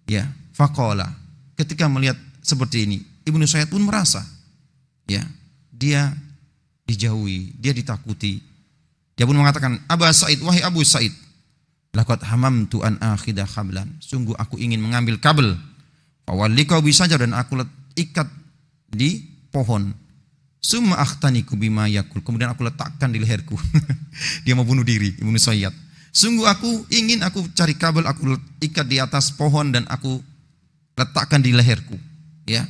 Ya, faqala. Ketika melihat seperti ini, Ibnu Sayyad pun merasa, ya, dia dijauhi, dia ditakuti. Dia pun mengatakan, Abu Sa'id, wahai Abu Sa'id, laqad hamamtu an akhidah khablan. Sungguh aku ingin mengambil kabel. Fawallikau bisajar, dan aku ikat di pohon. Summa akhtaniku bima yakul. Kemudian aku letakkan di leherku. Dia mau bunuh diri, Ibnu Sayyad. Sungguh aku ingin, aku cari kabel, aku ikat di atas pohon dan aku letakkan di leherku. Ya.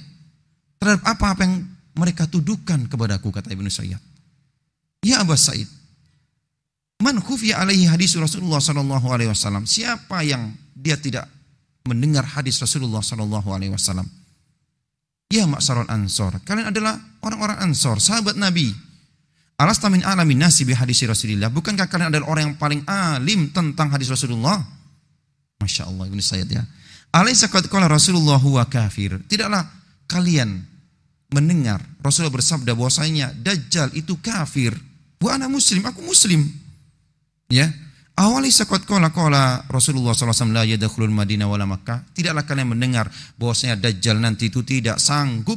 Terhadap apa yang mereka tuduhkan kepadaku, kata Ibnu Sayyad. Ya Abu Sa'id, man khufiya alaihi hadis Rasulullah sallallahu alaihi wasallam. Siapa yang dia tidak mendengar hadis Rasulullah sallallahu alaihi wasallam? Ya ma'syarul ansor, kalian adalah orang-orang ansor, sahabat Nabi. Alasta min alamin nasi bi hadis Rasulillah. Bukankah kalian adalah orang yang paling alim tentang hadis Rasulullah? Masya Allah, Ibnu Sayyid, ya. Alaysa qad qala Rasulullah huwa kafir. Tidaklah kalian mendengar Rasulullah bersabda bahwasanya Dajjal itu kafir. Wa ana muslim, aku muslim. Ya. Awali sakot qala Rasulullah SAW la yadkhulul Madinah wala Makkah. Tidaklah kalian mendengar bahwasanya Dajjal nanti itu tidak sanggup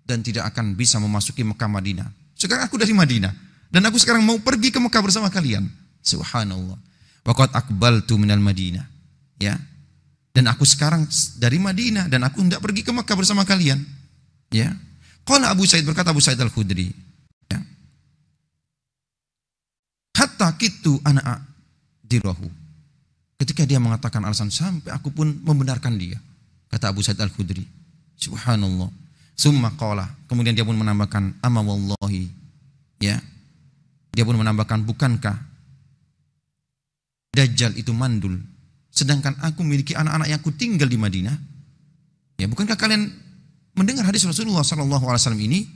dan tidak akan bisa memasuki Mekah Madinah. Sekarang aku dari Madinah dan aku sekarang mau pergi ke Mekah bersama kalian. Subhanallah. Waqad aqbaltu minal Madinah. Ya. Dan aku sekarang dari Madinah dan aku hendak pergi ke Mekah bersama kalian. Ya. Qala Abu Sa'id, berkata Abu Sa'id Al-Khudri. Ya. Hatta kitu ana dirahu. Ketika dia mengatakan alasan sampai aku pun membenarkan dia. Kata Abu Sa'id Al-Khudri. Subhanallah. Summa qala, kemudian dia pun menambahkan amma wallahi. Ya. Dia pun menambahkan, bukankah Dajjal itu mandul, sedangkan aku memiliki anak-anak yang aku tinggal di Madinah? Ya, bukankah kalian mendengar hadis Rasulullah SAW ini?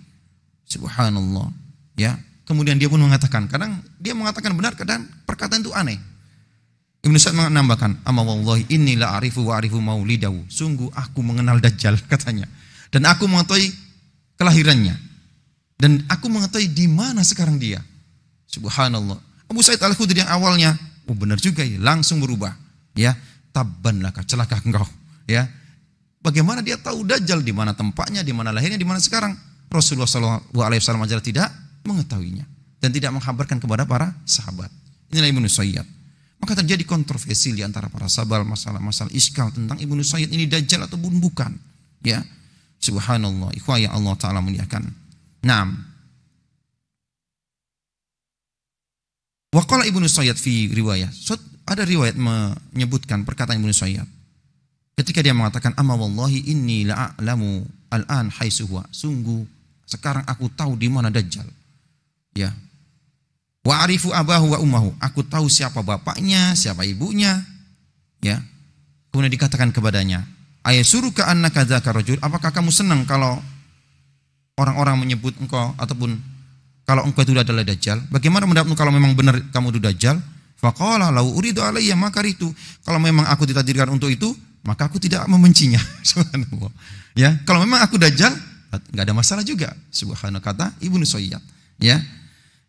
Subhanallah. Ya. Kemudian dia pun mengatakan, kadang dia mengatakan benar, kadang perkataan itu aneh. Ibnu Sa'd menambahkan, amma wallahi inni la arifu wa arifu maulidahu. Sungguh aku mengenal Dajjal, katanya. Dan aku mengetahui kelahirannya. Dan aku mengetahui di mana sekarang dia. Subhanallah. Abu Sa'id Al-Khudri yang awalnya, oh benar juga ya, langsung berubah. Ya, tabban laka, celaka engkau. Ya. Bagaimana dia tahu Dajjal, di mana tempatnya, di mana lahirnya, di mana sekarang? Rasulullah SAW aja tidak mengetahuinya dan tidak menghabarkan kepada para sahabat. Inilah Ibnu Sayyad. Maka terjadi kontroversi di antara para sahabat, masalah-masalah iskal tentang Ibnu Sayyad ini Dajjal ataupun bukan. Ya. Subhanallah. Ikhwah yang Allah Ta'ala muliakan. Naam. Wa qala Ibnu Sayyad fi riwayah. Ada riwayat menyebutkan perkataan Ibnu Sayyad. Ketika dia mengatakan, amma wallahi inni la'alamu al-an haitsu huwa. Sungguh sekarang aku tahu di mana Dajjal. Ya. Wa arifu abahu wa ummahu. Aku tahu siapa bapaknya, siapa ibunya. Ya. Kemudian dikatakan kepadanya, ayasuruka annaka dzaka rajul. Apakah kamu senang kalau orang-orang menyebut engkau ataupun kalau engkau itu adalah Dajjal? Bagaimana pendapatmu kalau memang benar kamu itu Dajjal? Faqala lau uridu alayya makaritu. Kalau memang aku ditakdirkan untuk itu, maka aku tidak membencinya. Subhanallah. Ya, kalau memang aku Dajjal, enggak ada masalah juga. Subhanallah, kata Ibnu Sayyad. Ya.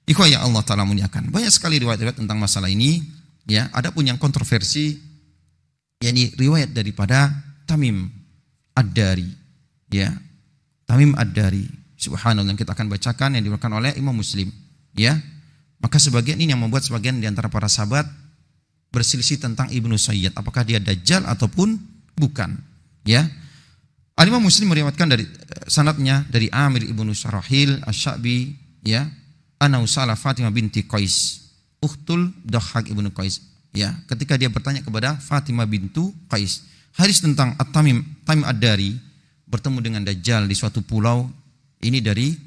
Ikhwah yang Allah Ta'ala muliakan. Banyak sekali riwayat-riwayat tentang masalah ini. Ya, ada pun yang kontroversi, yakni riwayat daripada Tamim Ad-Dari. Ya. Tamim Ad-Dari. Subhanallah, yang kita akan bacakan yang diriwayatkan oleh Imam Muslim. Ya. Maka sebagian ini yang membuat sebagian di antara para sahabat berselisih tentang Ibnu Sayyad, apakah dia Dajjal ataupun bukan. Ya. Al-Imam Muslim meriwayatkan dari sanadnya dari Amir ibnu Syarahil Asy-Sya'bi, ya, ana usala Fatimah binti Qais, ukhtul Dahhak ibnu Qais. Ya, ketika dia bertanya kepada Fatimah bintu Qais, hadis tentang At-Tamim Ad-Dari bertemu dengan Dajjal di suatu pulau. Ini dari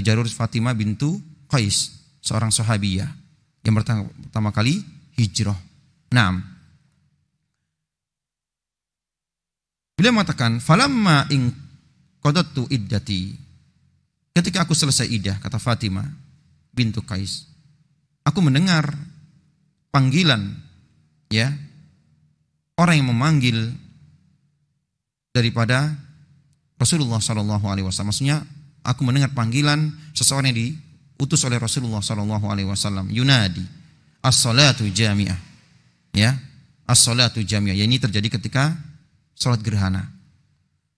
jalur Fatimah bintu Qais, seorang sahabiyah yang pertama kali hijrah. Naam. Beliau mengatakan, falamma in qadatu iddati. Ketika aku selesai iddah, kata Fatimah bintu Qais, aku mendengar panggilan, ya, orang yang memanggil daripada Rasulullah SAW. Maksudnya, aku mendengar panggilan seseorang yang diutus oleh Rasulullah SAW. Yunadi, as-salatu jami'ah. Ya, as-salatu jami'ah. Ya, ini terjadi ketika salat gerhana.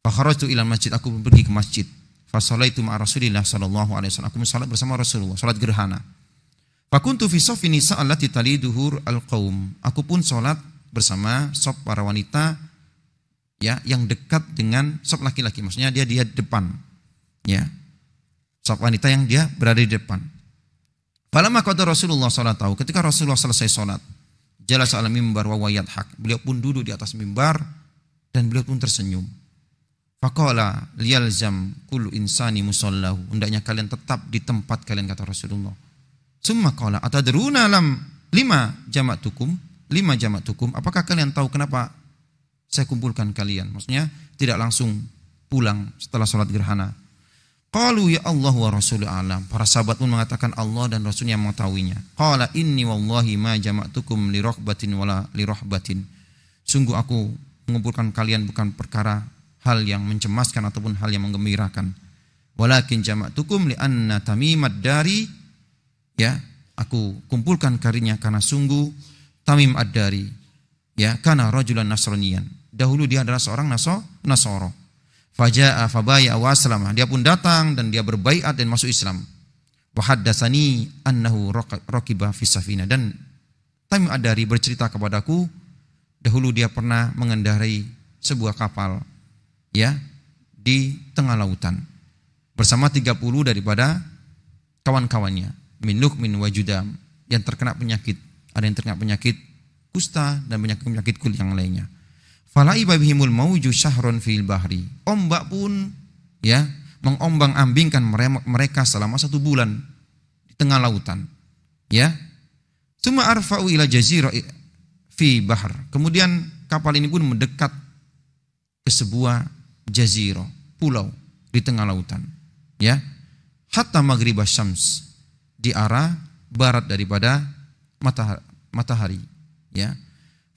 Fa kharajtu ila masjid, aku pergi ke masjid. Fa shalaitu ma'a Rasulillah sallallahu alaihi wasallam. Aku salat bersama Rasulullah, salat gerhana. Fa kuntu fi saffi nisa allati taliduhur al-qaum. Aku pun salat bersama saf para wanita, ya, yang dekat dengan saf laki-laki. Maksudnya dia di depan. Ya. Saf wanita yang dia berada di depan. Falamma qada Rasulullah sallallahu alaihi wasallam, ketika Rasulullah selesai salat, jalasa ala mimbar wa yadhak. Beliau pun duduk di atas mimbar dan beliau pun tersenyum. Faqala liyalzam kullu insani musallahu. Hendaknya kalian tetap di tempat kalian, kata Rasulullah. Summa qala atadruna lima jama'tukum? Apakah kalian tahu kenapa saya kumpulkan kalian? Maksudnya tidak langsung pulang setelah salat gerhana. Qalu ya Allah wa Rasulul a'lam. Para sahabat pun mengatakan Allah dan Rasulnya yang mengetahuinya. Qala inni wallahi ma jama'tukum li rahbatin wala li rahbatin. Sungguh aku mengumpulkan kalian bukan perkara hal yang mencemaskan ataupun hal yang menggembirakan. Walakin jama'tukum li'anna Tamimad Dari, ya, aku kumpulkan karinya karena sungguh Tamim Ad-Dari, ya, kana rajulan nasraniyan. Dahulu dia adalah seorang Nasoro. Faja'a fabaya wa aslama. Dia pun datang dan dia berbaiat dan masuk Islam. Wa haddatsani annahu raqiba fi safina. Dan Tamim Ad-Dari bercerita kepadaku, dahulu dia pernah mengendarai sebuah kapal, ya, di tengah lautan bersama 30 daripada kawan-kawannya, min luhmin wa judam, yang terkena penyakit. Ada yang terkena penyakit kusta dan penyakit kulit yang lainnya. Falaiba bihimul mauju syahron fil bahri. Ombak pun, ya, mengombang-ambingkan mereka selama 1 bulan di tengah lautan, ya. Summa arfa'u ila jazirah fi bahr. Kemudian kapal ini pun mendekat ke sebuah jazirah, pulau di tengah lautan, ya. Hatta maghribah syams, di arah barat daripada matahari, ya.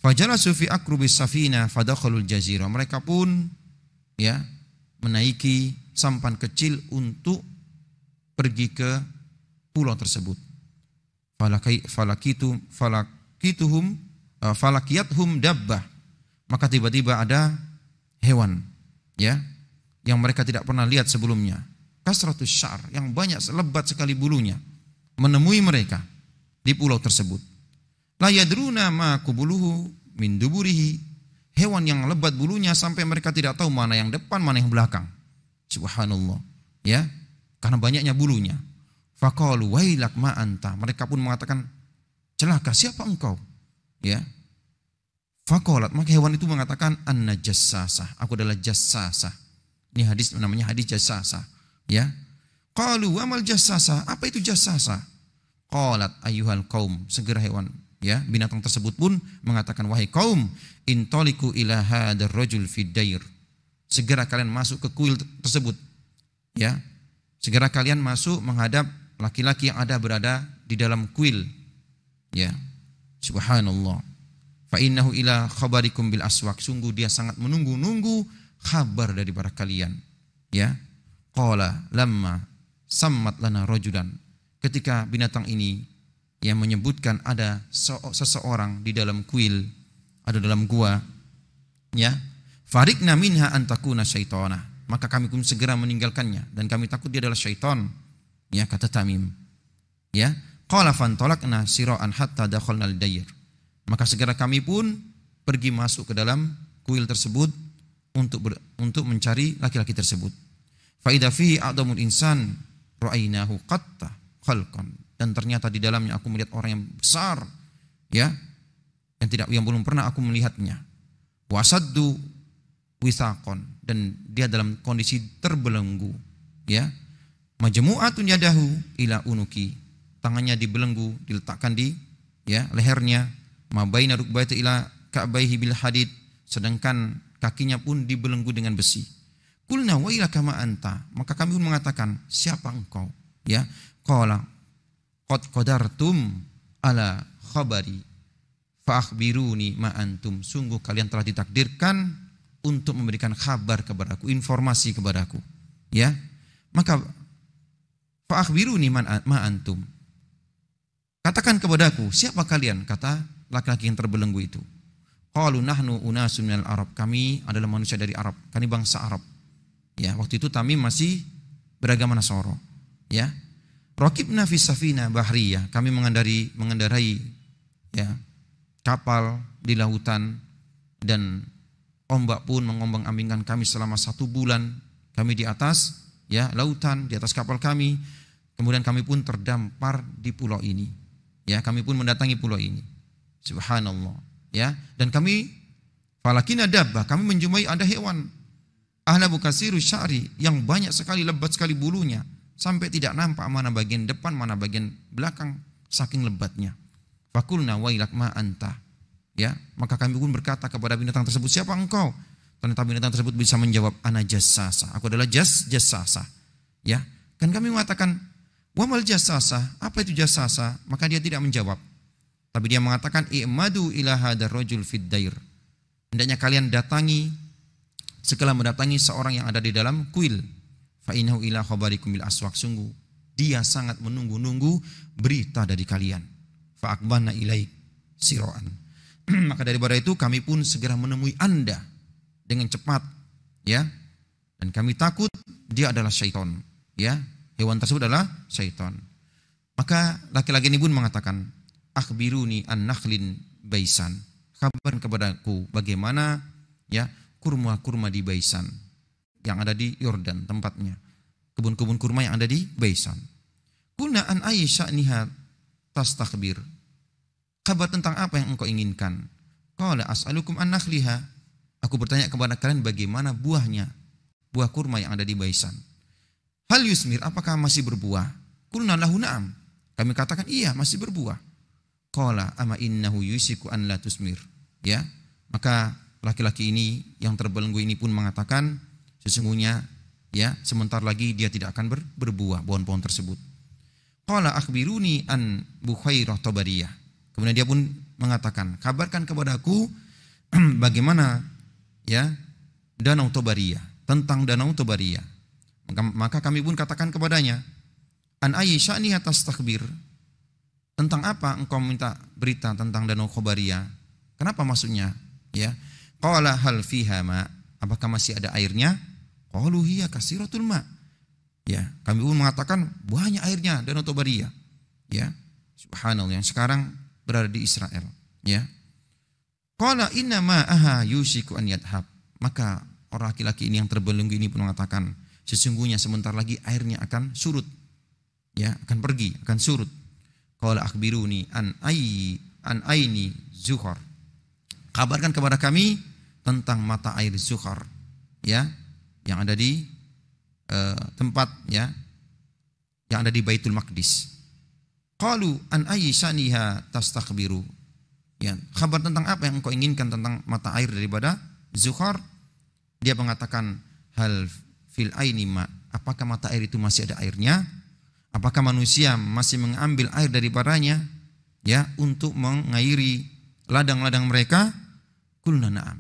Fajalasu fi akrubis safina fadakhalul jazirah. Mereka pun, ya, menaiki sampan kecil untuk pergi ke pulau tersebut. Falakiyatuhum dabbah. Maka tiba-tiba ada hewan, ya, yang mereka tidak pernah lihat sebelumnya. Kasratus syar, yang banyak, lebat sekali bulunya, menemui mereka di pulau tersebut. La yadruna ma qubuluhu min duburihi. Hewan yang lebat bulunya sampai mereka tidak tahu mana yang depan, mana yang belakang. Subhanallah, ya, karena banyaknya bulunya. Faqalu wailak ma anta. Mereka pun mengatakan, celaka, siapa engkau? Ya. Faqalat, maka hewan itu mengatakan, anna jassasah, aku adalah jassasah. Ini hadis namanya hadis jassasah, ya. Qalu amal jassasah, apa itu jassasah? Qalat ayyuhal qaum, segera hewan, ya, binatang tersebut pun mengatakan, wahai kaum, intoliku ila hadzal rajul fid dair. Segera kalian masuk ke kuil tersebut, ya. Segera kalian masuk menghadap laki-laki yang berada di dalam kuil, ya. Subhanallah. Fa innahu ila khabarikum bil aswaq. Sungguh dia sangat menunggu-nunggu kabar daripada kalian, ya. Qala lamma sammat lana rajulan. Ketika binatang ini yang menyebutkan ada seseorang di dalam kuil, ada dalam gua, ya. Farikna minha an takuna syaitana. Maka kami pun segera meninggalkannya dan kami takut dia adalah syaitan, ya, kata Tamim, ya. Qala fantolakna sira'an hatta dakhalna al-dair. Maka segera kami pun pergi masuk ke dalam kuil tersebut untuk mencari laki-laki tersebut. Fa idza fihi a'damul insan ra'ainahu qatta khalqan. Dan ternyata di dalamnya aku melihat orang yang besar, ya, yang belum pernah aku melihatnya. Wasaddu wisaqon, dan dia dalam kondisi terbelenggu, ya. Majmu'atun yadahu ila unuki, tangannya dibelenggu, diletakkan di, ya, lehernya. Mabaina rukbaiti ila ka'baihi bil hadid, sedangkan kakinya pun dibelenggu dengan besi. Qulna wa ila kama anta, maka kami pun mengatakan, siapa engkau, ya. Qala qad qadartum ala khabari fa akhbiruni ma antum. Sungguh kalian telah ditakdirkan untuk memberikan kabar kepadaku, informasi kepadaku, ya. Maka fa akhbiruni ma antum, katakan kepadaku, siapa kalian? Kata laki-laki yang terbelenggu itu. Qalu nahnu unasun minal Arab, kami adalah manusia dari Arab, kami bangsa Arab, ya. Waktu itu Tamim masih beragama Nasoro, ya. Raqibna fi safina bahriyah, kami mengendarai, ya, kapal di lautan, dan ombak pun mengombang-ambingkan kami selama 1 bulan. Kami di atas, ya, lautan, di atas kapal kami. Kemudian kami pun terdampar di pulau ini, ya. Kami pun mendatangi pulau ini. Subhanallah, ya. Dan kami falakina dabbah, kami menjumpai ada hewan ahlabu kasiru sya'ri, yang banyak sekali, lebat sekali bulunya, sampai tidak nampak mana bagian depan, mana bagian belakang, saking lebatnya. Fakulna wailak ma anta, ya. Maka kami pun berkata kepada binatang tersebut, siapa engkau? Ternyata binatang tersebut bisa menjawab, ana jassasa, aku adalah jassasa, ya. Kan kami mengatakan, wamal jassasa, apa itu jassasa? Maka dia tidak menjawab, tapi dia mengatakan, i'madu ila hadzal rajul fid dair. Hendaknya kalian datangi, setelah mendatangi seorang yang ada di dalam kuil. Fa innahu ila khabarikum bil aswaq, sungguh dia sangat menunggu-nunggu berita dari kalian. Fa aqbalna ilaik siraan. Maka daripada itu kami pun segera menemui Anda dengan cepat, ya. Dan kami takut dia adalah syaitan, ya. Hewan tersebut adalah syaitan. Maka laki-laki ini pun mengatakan, akhbiruni an nakhlin baisan. Kabarkan kepadaku bagaimana, ya, kurma-kurma di Baisan yang ada di Yordan tempatnya. Kebun-kebun kurma yang ada di Baisan. Qulna an ayyasha'niha tastakhbir. Kabar tentang apa yang engkau inginkan? Qala as'alukum an nakhliha. Aku bertanya kepada kalian bagaimana buahnya, buah kurma yang ada di Baisan. Hal yusmir, apakah masih berbuah? Qulna lahu na'am. Kami katakan iya, masih berbuah. Qala ama innahu yusiku an la tusmir. Ya, maka laki-laki ini yang terbelenggu ini pun mengatakan sesungguhnya, ya, sebentar lagi dia tidak akan berbuah pohon-pohon tersebut. Qala akhbiruni an Bukhairah Tabariyah. Kemudian dia pun mengatakan, kabarkan kepadaku bagaimana, ya, Danau Tabariyah, tentang Danau Tabariyah. Maka kami pun katakan kepadanya, an ayyi atas takbir. Tentang apa engkau minta berita tentang Danau Tabariyah? Kenapa maksudnya? Ya. Qala hal fiha ma? Apakah masih ada airnya? Qalu hiya kasiratul ma. Ya, kami pun mengatakan banyak airnya Danau Tabariyah. Ya. Subhanallah, yang sekarang berada di Israel, ya. Qala inna ma'aha yusiku an yadhhab. Maka orang laki-laki ini yang terbelenggu ini pun mengatakan, sesungguhnya sebentar lagi airnya akan surut. Ya, akan pergi, akan surut. Qala akhbiruni an aini zuhar. Kabarkan kepada kami tentang mata air Zuhar, ya, yang ada di tempat, ya, yang ada di Baitul Maqdis. Qalu an ayyi saniha tastakhbiru. Ya, kabar tentang apa yang engkau inginkan tentang mata air daripada Zuhar? Dia mengatakan hal fil aini ma. Apakah mata air itu masih ada airnya? Apakah manusia masih mengambil air daripadanya, ya, untuk mengairi ladang-ladang mereka? Qulna na'am.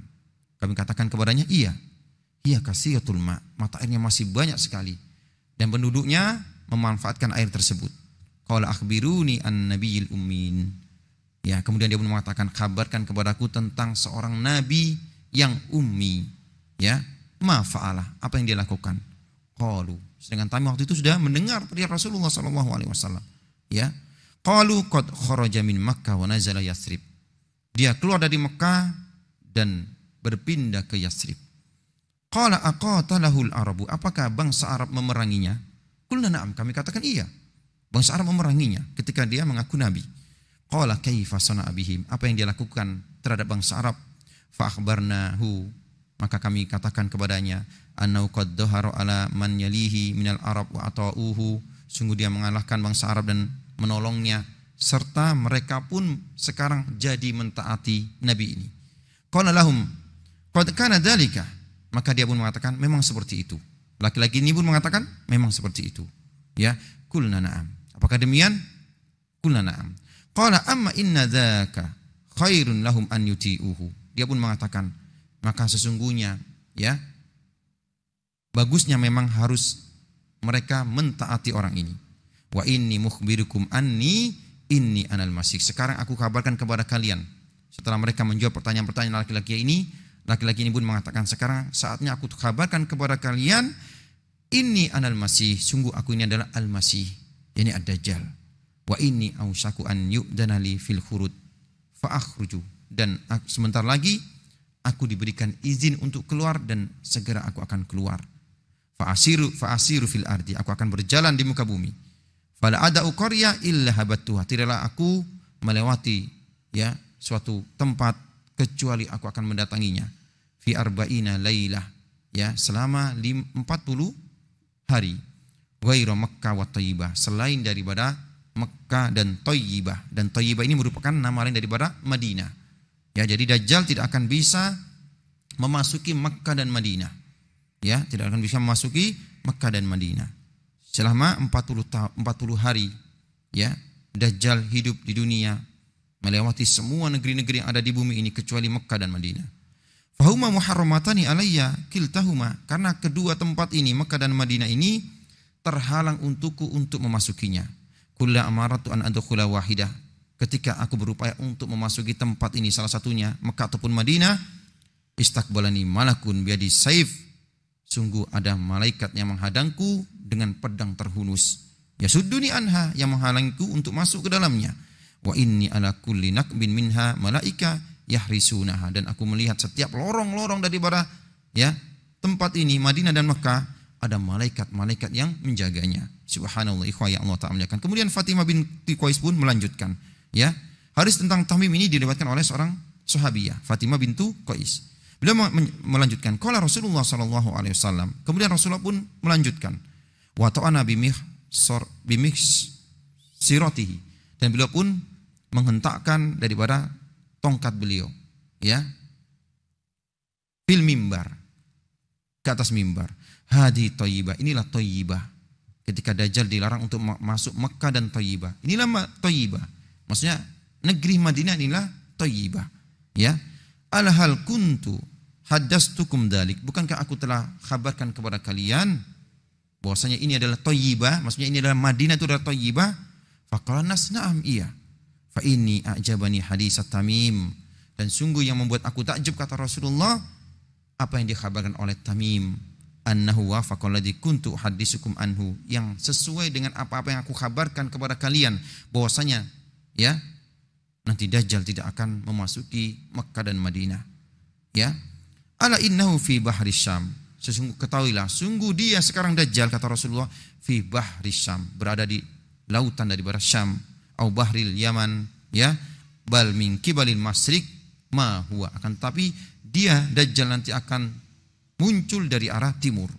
Kami katakan kepadanya, iya. Iya kasiratul ma. Mata airnya masih banyak sekali. Dan penduduknya memanfaatkan air tersebut. Qala akhbiruni an nabiyil ummin. Ya, kemudian dia pun mengatakan, kabarkan kepadaku tentang seorang nabi yang ummi. Ya, ma fa'alah, apa yang dia lakukan? Qalu, sedangkan kami waktu itu sudah mendengar dari Rasulullah SAW. Ya, qalu qad kharaja min Makkah wa nazala Yathrib. Dia keluar dari Mekah dan berpindah ke Yathrib. Qala aqatalahul arabu. Apakah bangsa Arab memeranginya? Qulna na'am. Kami katakan iya. Bangsa Arab memeranginya ketika dia mengaku nabi. Qala kaifa sana'a bihim. Apa yang dia lakukan terhadap bangsa Arab? Fa akhbarnahu. Maka kami katakan kepadanya, annau qad dhahara ala man yalihi minal arab wa ata'uhu. Sungguh dia mengalahkan bangsa Arab dan menolongnya, serta mereka pun sekarang jadi mentaati nabi ini. Qala lahum qad kana dzalika. Maka dia pun mengatakan memang seperti itu. Laki-laki ini pun mengatakan memang seperti itu. Ya, qulna na'am. Apakah demikian? Qulna na'am. Qala amma inna dzaka khairun lahum an yuti'uhu. Dia pun mengatakan, maka sesungguhnya, ya, bagusnya memang harus mereka mentaati orang ini. Wa inni mukhbirukum anni inni anal masih. Sekarang aku kabarkan kepada kalian. Setelah mereka menjawab pertanyaan-pertanyaan laki-laki ini pun mengatakan, sekarang saatnya aku kabarkan kepada kalian, inni anal masih, sungguh aku ini adalah al-masih, yakni ad-dajjal. Wa inni ausaku an yu'dana li fil khurud fa akhruju. Dan sebentar lagi aku diberikan izin untuk keluar dan segera aku akan keluar. Fa asiru fil ardi, aku akan berjalan di muka bumi. Fala ada qarya illa habattuha. Tidaklah aku melewati, ya, suatu tempat kecuali aku akan mendatanginya. Fi arba'ina lailah, ya, selama 40 hari. Ghairu Makkah wa Thayyibah, selain daripada Makkah dan Thayyibah. Dan Thayyibah ini merupakan nama lain daripada Madinah. Ya, jadi Dajjal tidak akan bisa memasuki Makkah dan Madinah. Ya, tidak akan bisa memasuki Makkah dan Madinah. Selama 40 hari, ya, Dajjal hidup di dunia, melewati semua negeri-negeri yang ada di bumi ini kecuali Mekah dan Madinah. Fahuma muharramatani alayya kiltahuma, karena kedua tempat ini Mekah dan Madinah ini terhalang untukku untuk memasukinya. Kulla amaratu an adkhula wahidah, ketika aku berupaya untuk memasuki tempat ini salah satunya Mekah ataupun Madinah, istaqbalani malakun biadi saif, sungguh ada malaikat yang menghadangku dengan pedang terhunus. Yasudduni anha, yang menghalangiku untuk masuk ke dalamnya. Wa inni ala kulli nakbin minha malaika yahrisunaha, dan aku melihat setiap lorong-lorong daripada tempat ini Madinah dan Mekah ada malaikat-malaikat yang menjaganya. Subhanallah, ikhwah yang Allah Ta'ala muliakan. Kemudian Fatimah binti Qais pun melanjutkan, hadis tentang tamim ini diriwayatkan oleh seorang sahabiyah, Fatimah bintu Qais. Beliau melanjutkan, qala Rasulullah sallallahu alaihi wasallam, kemudian Rasulullah pun melanjutkan, wa ta'ana siratihi, dan beliau pun menghentakkan daripada tongkat beliau, fil mimbar, ke atas mimbar. Hadi Thayyibah, inilah Thayyibah. Ketika Dajjal dilarang untuk masuk Mekah dan Thayyibah, inilah Thayyibah. Maksudnya negeri Madinah inilah Thayyibah. Alhal kuntu haddastukum dalik, bukankah aku telah kabarkan kepada kalian bahwasanya ini adalah Thayyibah, maksudnya ini adalah Madinah itu adalah Thayyibah. Faqala nas na'am, iya. Fa inni a'jabani hadisat Tamim, dan sungguh yang membuat aku takjub, kata Rasulullah, apa yang dikhabarkan oleh Tamim, annahu wafaqal ladzi kuntu hadisukum anhu, yang sesuai dengan apa-apa yang aku kabarkan kepada kalian, bahwasanya nanti Dajjal tidak akan memasuki Mekah dan Madinah. Ala innahu fi bahri Syam, sesungguh ketahuilah, sungguh dia sekarang Dajjal, kata Rasulullah, fi bahri Syam, berada di lautan dari barat Syam, au bahril Yaman, bal min kibalil masrik ma huwa, akan tapi dia Dajjal nanti akan muncul dari arah timur,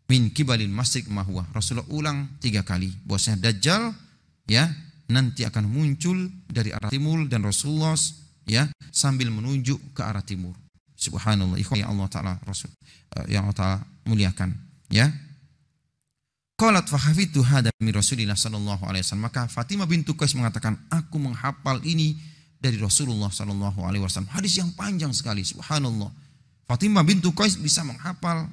min kibalil masrik ma huwa. Rasulullah ulang 3 kali bahwasanya Dajjal nanti akan muncul dari arah timur, dan Rasulullah sambil menunjuk ke arah timur. Subhanallah, ikhwan yang Allah Ta'ala Rasul yang Allah Ta'ala muliakan. Qalat fa hafidtu hada min Rasulillah sallallahu alaihi wasallam, maka Fatimah bintu Qais mengatakan, aku menghafal ini dari Rasulullah sallallahu alaihi wasallam. Hadis yang panjang sekali, subhanallah. Fatimah bintu Qais bisa menghafal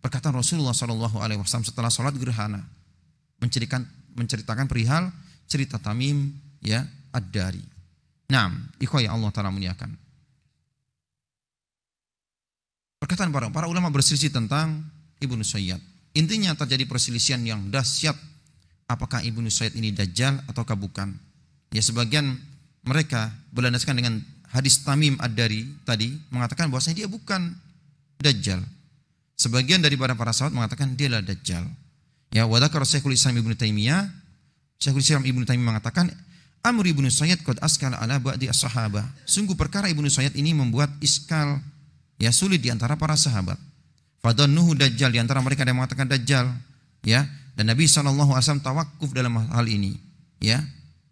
perkataan Rasulullah sallallahu alaihi wasallam setelah salat gerhana, menceritakan perihal cerita Tamim Ad-Dari. Naam, ikhwah yang Allah Ta'ala muliakan. Perkataan para ulama berselisih tentang Ibnu Sayyad. Intinya terjadi perselisihan yang dahsyat, apakah Ibnu Sayyad ini Dajjal ataukah bukan. Sebagian mereka berlandaskan dengan hadis Tamim Ad-Dari tadi, mengatakan bahwasanya dia bukan Dajjal. Sebagian daripada para sahabat mengatakan dia adalah Dajjal. Wa dzakara Syekhul Islam Ibnu Taimiyah, Syekhul Islam Ibnu Taimiyah mengatakan, amr Ibnu Sayyad qad askala ala ba'di as-sahabah, sungguh perkara Ibnu Sayyad ini membuat iskal, sulit di antara para sahabat. Fadhannuhu Dajjal, di antara mereka ada yang mengatakan Dajjal, dan Nabi SAW tawakuf dalam hal ini,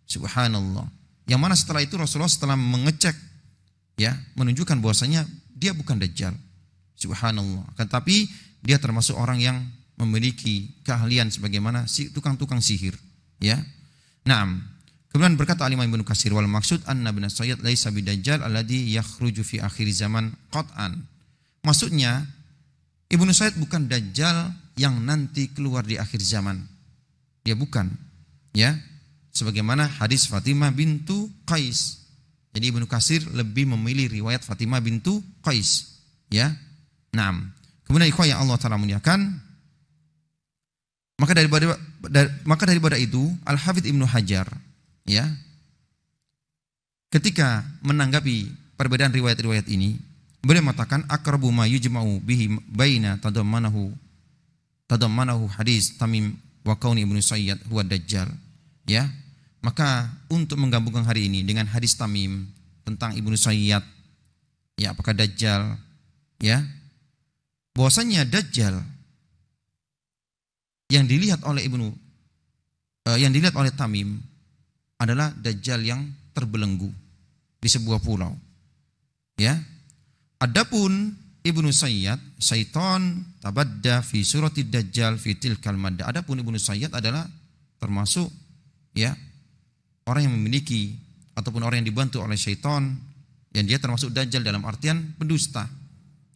subhanallah. Yang mana setelah itu Rasulullah setelah mengecek, menunjukkan bahwasanya dia bukan Dajjal, subhanallah. Tetapi dia termasuk orang yang memiliki keahlian sebagaimana tukang-tukang sihir. Naam. Kemudian berkata Al-Imam Ibnu Katsir, wal maksud anna bin Sayyid laisa bidajjal alladhi yakhruju fi akhir zaman qat'an. Maksudnya Ibnu Sayyid bukan Dajjal yang nanti keluar di akhir zaman. Dia bukan. Sebagaimana hadis Fatimah bintu Qais. Jadi Ibnu Katsir lebih memilih riwayat Fatimah bintu Qais. Naam. Kemudian ikhwah yang Allah Ta'ala muliakan, maka daripada itu Al-Hafidz Ibnu Hajar ketika menanggapi perbedaan riwayat-riwayat ini, beliau mengatakan aqrabu ma yujma'u bihi baina tadammanahu hadis Tamim wa kauni Ibnu Sayyad huwa Dajjal. Maka untuk menggabungkan hari ini dengan hadis Tamim tentang Ibnu Sayyad, apakah Dajjal, bahwasanya Dajjal yang dilihat oleh Tamim adalah Dajjal yang terbelenggu di sebuah pulau. Adapun Ibnu Sayyad, syaitan tabadda fi suratid Dajjal fi tilkal madda. Adapun Ibnu Sayyad adalah termasuk orang yang memiliki ataupun orang yang dibantu oleh syaitan yang dia termasuk dajjal dalam artian pendusta.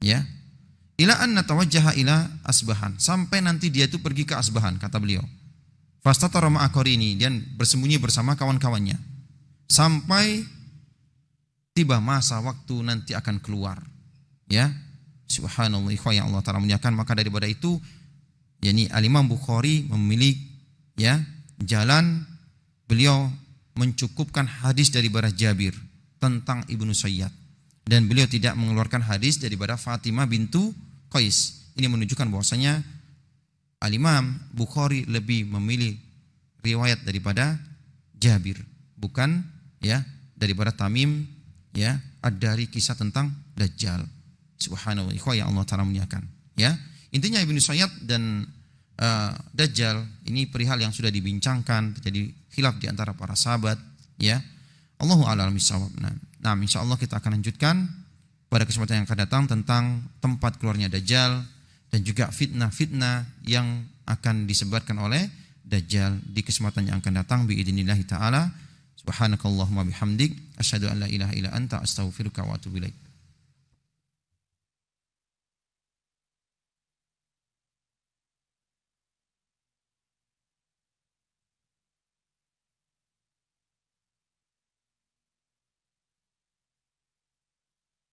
Ya. Ila an natawajjaha ila Asbahan, sampai nanti dia itu pergi ke Asbahan, kata beliau. Fastatara ma'a qarini, dan bersembunyi bersama kawan-kawannya. Sampai tiba masa waktu nanti akan keluar. Ya. Subhanallah, ikhwan yang Allah Ta'ala muliakan. Maka daripada itu, yakni Al-Imam Bukhari memilih ya jalan beliau mencukupkan hadis daripada Jabir tentang Ibnu Sayyad, dan beliau tidak mengeluarkan hadis daripada Fatimah bintu Qais. Ini menunjukkan bahwasanya Al-Imam Bukhari lebih memilih riwayat daripada Jabir, bukan ya daripada Tamim ya ad-Dari, kisah tentang Dajjal. Subhanallah, ikhwah yang Allah Ta'ala muliakan. Ya, intinya Ibnu Sayyad dan Dajjal ini perihal yang sudah dibincangkan, jadi khilaf di antara para sahabat. Ya, Allahu a'lam bishawab. Nah, insyaallah kita akan lanjutkan pada kesempatan yang akan datang tentang tempat keluarnya Dajjal dan juga fitnah-fitnah yang akan disebarkan oleh Dajjal di kesempatan yang akan datang biidznillah taala. Subhanakallahumma bihamdik asyhadu an la ilaha illa anta astaghfiruka wa atubu ilaik.